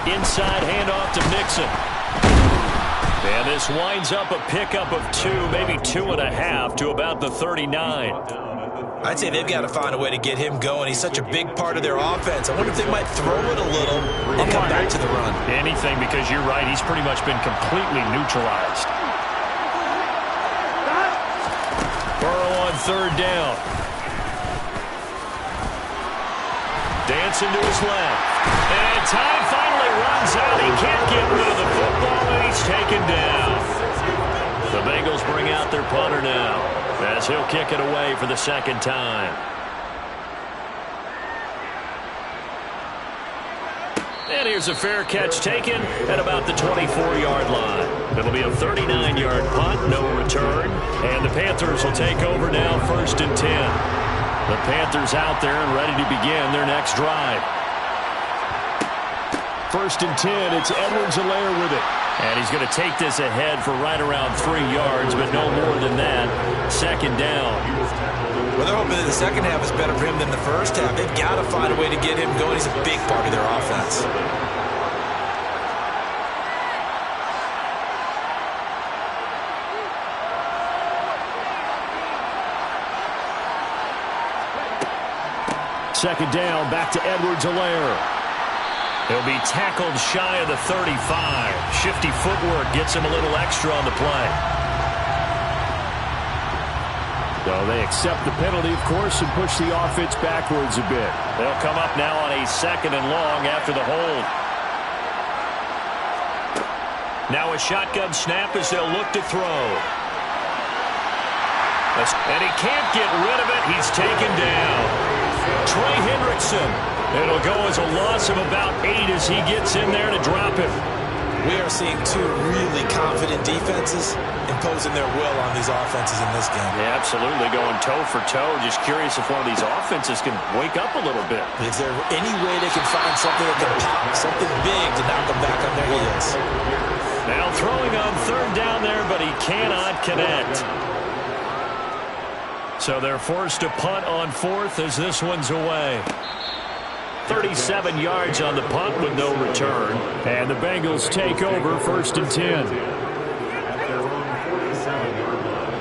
Inside handoff to Mixon. And this winds up a pickup of 2, maybe 2.5 to about the 39. I'd say they've got to find a way to get him going. He's such a big part of their offense. I wonder if they might throw it a little and come back to the run. Anything, because you're right. He's pretty much been completely neutralized. Burrow on 3rd down. Dancing to his left. And time finally runs out. He can't get rid of the football, and he's taken down. The Bengals bring out their punter now, as he'll kick it away for the 2nd time. And here's a fair catch taken at about the 24-yard line. It'll be a 39-yard punt, no return. And the Panthers will take over now, 1st and 10. The Panthers out there and ready to begin their next drive. 1st and 10, it's Edwards-Helaire with it. And he's going to take this ahead for right around 3 yards, but no more than that. 2nd down. Well, they're hoping that the second half is better for him than the first half. They've got to find a way to get him going. He's a big part of their offense. Second down, back to Edwards-Helaire. He'll be tackled shy of the 35. Shifty footwork gets him a little extra on the play. So they accept the penalty, of course, and push the offense backwards a bit. They'll come up now on a 2nd and long after the hold. Now a shotgun snap as they'll look to throw. And he can't get rid of it. He's taken down. Trey Hendrickson. It'll go as a loss of about 8 as he gets in there to drop him. We are seeing two really confident defenses imposing their will on these offenses in this game. Yeah, absolutely, going toe for toe. Just curious if one of these offenses can wake up a little bit. Is there any way they can find something that can pop, something big to knock them back on their heels? Now throwing on third down there, but he cannot connect. So they're forced to punt on fourth as this one's away. 37 yards on the punt with no return. And the Bengals take over 1st and 10. At their own 47-yard line.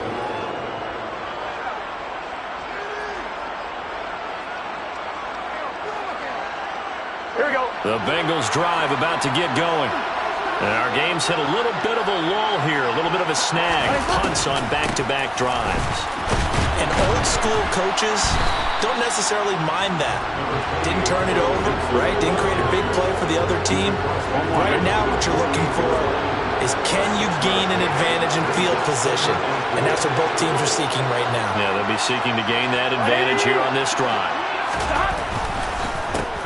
Here we go. The Bengals drive about to get going. And our game's hit a little bit of a lull here, a little bit of a snag. Punts on back-to-back drives. And old-school coaches don't necessarily mind that. Didn't turn it over, right? Didn't create a big play for the other team. Right now what you're looking for is can you gain an advantage in field position? And that's what both teams are seeking right now. Yeah, they'll be seeking to gain that advantage here on this drive.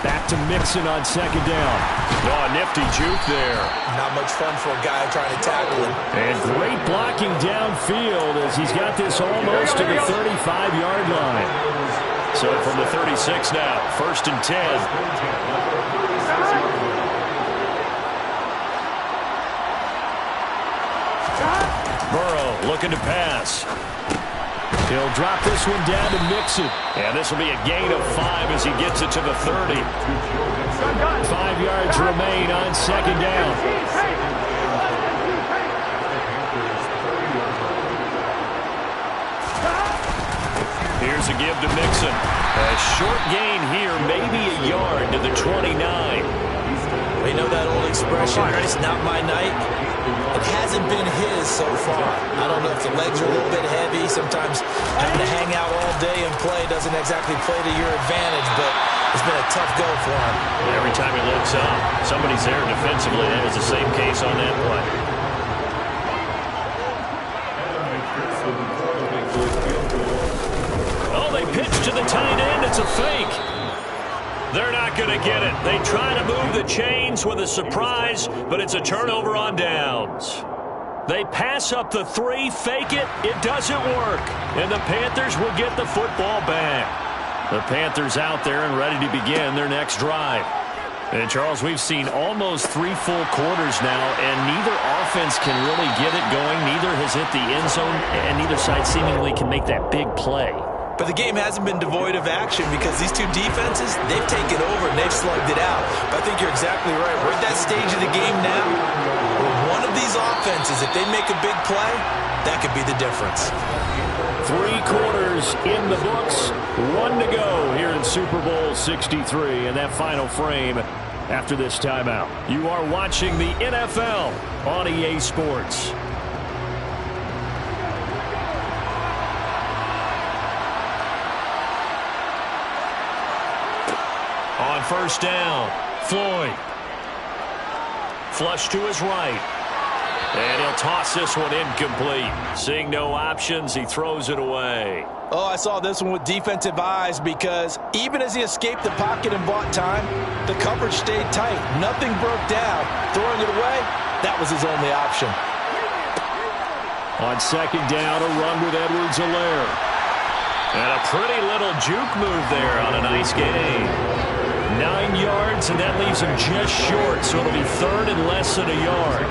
Back to Mixon on 2nd down. Oh, nifty juke there. Not much fun for a guy trying to tackle him. And great blocking downfield as he's got this almost to the 35-yard line. So from the 36 now, 1st and 10. Burrow looking to pass. He'll drop this one down to Mixon. And this will be a gain of 5 as he gets it to the 30. 5 yards remain on 2nd down. Here's a give to Mixon. A short gain here, maybe a yard to the 29. We know that old expression, it's not my night. It hasn't been his so far. I don't know if the legs are a little bit heavy. Sometimes having to hang out all day and play doesn't exactly play to your advantage, but it's been a tough go for him. Every time he looks up, somebody's there defensively. That was the same case on that play. Oh, they pitch to the tight end. It's a fake. They're not going to get it. They try to move the chains with a surprise, but it's a turnover on downs. They pass up the 3, fake it. It doesn't work. And the Panthers will get the football back. The Panthers out there and ready to begin their next drive. And, Charles, we've seen almost 3 full quarters now, and neither offense can really get it going. Neither has hit the end zone, and neither side seemingly can make that big play. But the game hasn't been devoid of action because these two defenses, they've taken over and they've slugged it out. But I think you're exactly right. We're at that stage of the game now where one of these offenses, if they make a big play, that could be the difference. 3 quarters in the books. 1 to go here in Super Bowl 63 in that final frame after this timeout. You are watching the NFL on EA Sports. On 1st down, Floyd. Flush to his right. And he'll toss this one incomplete. Seeing no options, he throws it away. Oh, I saw this one with defensive eyes because even as he escaped the pocket and bought time, the coverage stayed tight. Nothing broke down. Throwing it away, that was his only option. On 2nd down, a run with Edwards-Helaire. And a pretty little juke move there on a nice gain. 9 yards, and that leaves him just short, so it'll be 3rd and less than a yard.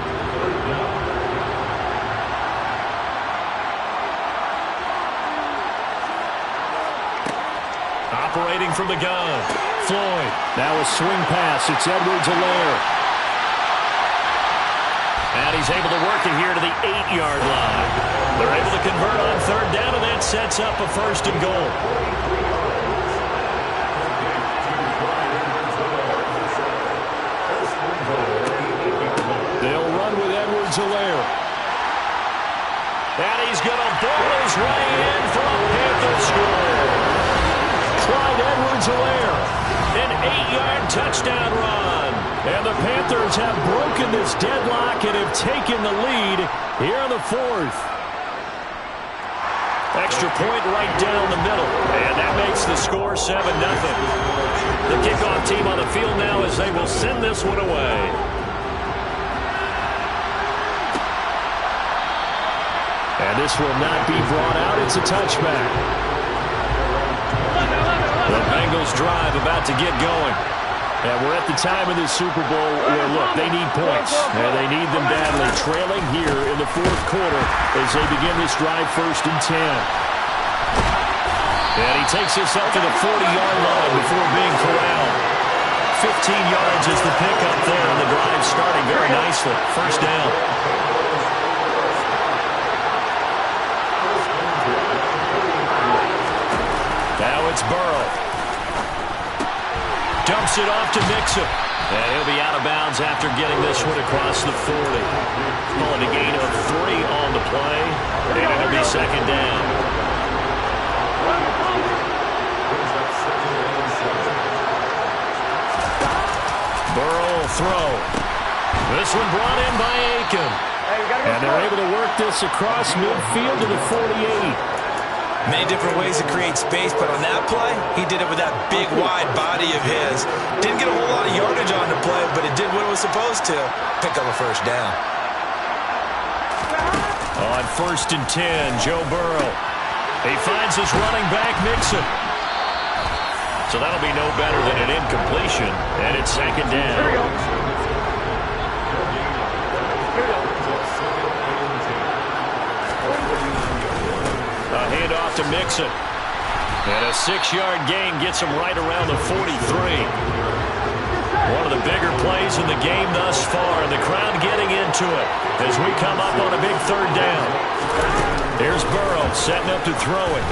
Operating from the gun, Floyd. Now a swing pass. It's Edwards-Helaire. And he's able to work it here to the 8-yard line. They're able to convert on 3rd down, and that sets up a 1st and goal. They'll run with Edwards-Helaire. And he's going to ball his way in for a Panther score. Clyde Edwards-Helaire, an 8-yard touchdown run. And the Panthers have broken this deadlock and have taken the lead here in the 4th. Extra point right down the middle, and that makes the score 7-0. The kickoff team on the field now as they will send this one away. And this will not be brought out. It's a touchback. The Bengals drive about to get going. And we're at the time of this Super Bowl where, look, they need points. And they need them badly. Trailing here in the fourth quarter as they begin this drive 1st and 10. And he takes this up to the 40-yard line before being corralled. 15 yards is the pickup there, and the drive starting very nicely. 1st down. Now it's Burrow. Dumps it off to Mixon. And he'll be out of bounds after getting this one across the 40. Pulling a gain of 3 on the play. And it'll be 2nd down. Burrow will throw. This one brought in by Aiken. And they're able to work this across midfield to the 48. Many different ways to create space, but on that play, he did it with that big, wide body of his. Didn't get a whole lot of yardage on the play, but it did what it was supposed to. Pick up a 1st down. On 1st and 10, Joe Burrow. He finds his running back, Mixon. So that'll be no better than an incompletion, and it's 2nd down. Here we go. Handoff to Mixon. And a 6-yard gain gets him right around the 43. One of the bigger plays in the game thus far, and the crowd getting into it as we come up on a big 3rd down. Here's Burrow setting up to throw it.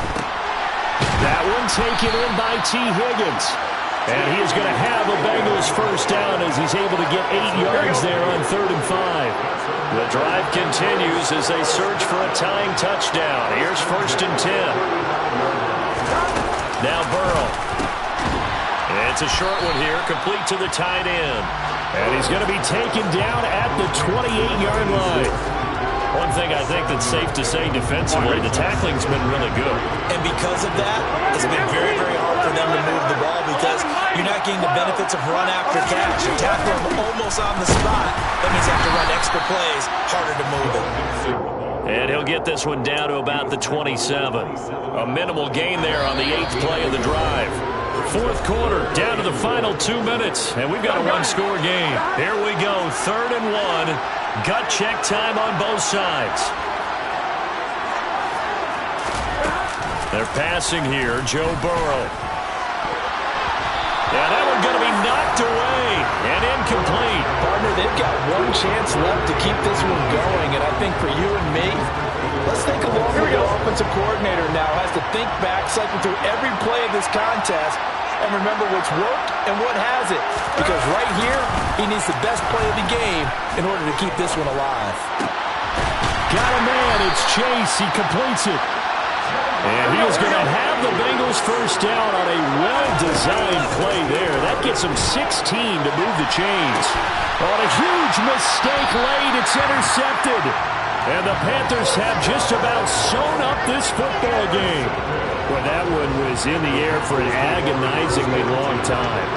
That one taken in by T. Higgins. And he is going to have a Bengals 1st down as he's able to get 8 yards there on 3rd and 5. The drive continues as they search for a tying touchdown. Here's 1st and 10. Now Burrow. It's a short one here, complete to the tight end. And he's going to be taken down at the 28-yard line. One thing I think that's safe to say defensively, the tackling's been really good. And because of that, it's been very, very hard for them to move the ball because you're not getting the benefits of run after catch. You tackle them almost on the spot. That means you have to run extra plays, harder to move it. And he'll get this one down to about the 27. A minimal gain there on the 8th play of the drive. 4th quarter, down to the final 2 minutes, and we've got a 1-score game. Here we go, 3rd and 1. Gut check time on both sides. They're passing here, Joe Burrow. Yeah, that one's going to be knocked away and incomplete. Partner, they've got one chance left to keep this one going, and I think for you and me, let's think along with the offensive coordinator now has to think back, cycle through every play of this contest, and remember what's worked and what hasn't. Because right here, he needs the best play of the game in order to keep this one alive. Got a man, it's Chase, he completes it. And he is going to have the Bengals 1st down on a well-designed play there. That gets him 16 to move the chains. On a huge mistake late, it's intercepted. And the Panthers have just about sewn up this football game. Well, that one was in the air for an agonizingly long time.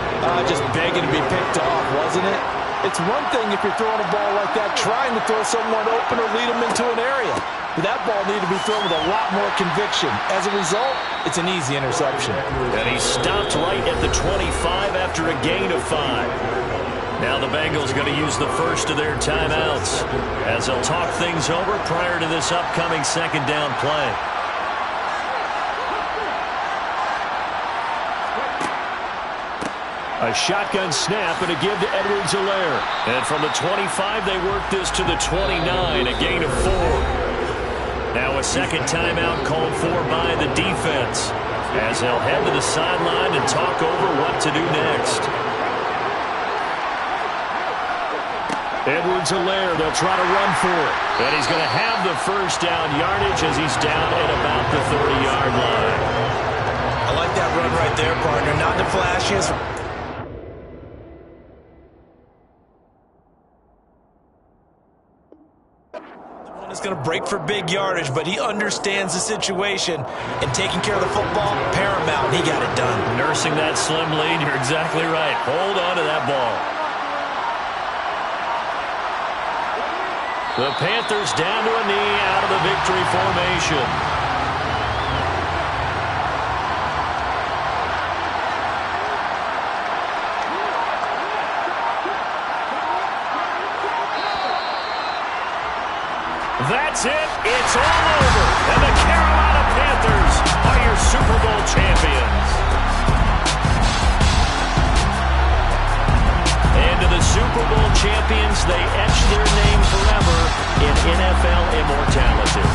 Just begging to be picked off, wasn't it? It's one thing if you're throwing a ball like that, trying to throw someone open or lead them into an area. But that ball needed to be thrown with a lot more conviction. As a result, it's an easy interception. And he stopped right at the 25 after a gain of 5. Now the Bengals going to use the first of their timeouts as they'll talk things over prior to this upcoming 2nd down play. A shotgun snap and a give to Edwards-Helaire. And from the 25, they work this to the 29, a gain of 4. Now a 2nd timeout called for by the defense as they'll head to the sideline and talk over what to do next. Edwards-Helaire, they'll try to run for it. And he's going to have the 1st down yardage as he's down at about the 30-yard line. I like that run right there, partner. Not the flashiest. going to break for big yardage, but he understands the situation, and taking care of the football, paramount. He got it done. Nursing that slim lead, you're exactly right. Hold on to that ball. The Panthers down to a knee out of the victory formation. That's it. It's all over. And the Carolina Panthers are your Super Bowl champions. And to the Super Bowl champions, they etch their name forever in NFL immortality.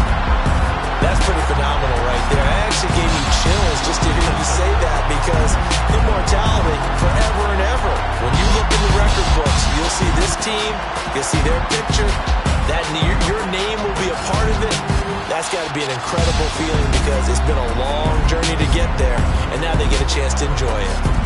That's pretty phenomenal right there. It actually gave me chills just to hear you say that, because immortality forever and ever. When you look in the record books, you'll see this team, you'll see their picture. That your name will be a part of it. That's got to be an incredible feeling, because it's been a long journey to get there, and now they get a chance to enjoy it.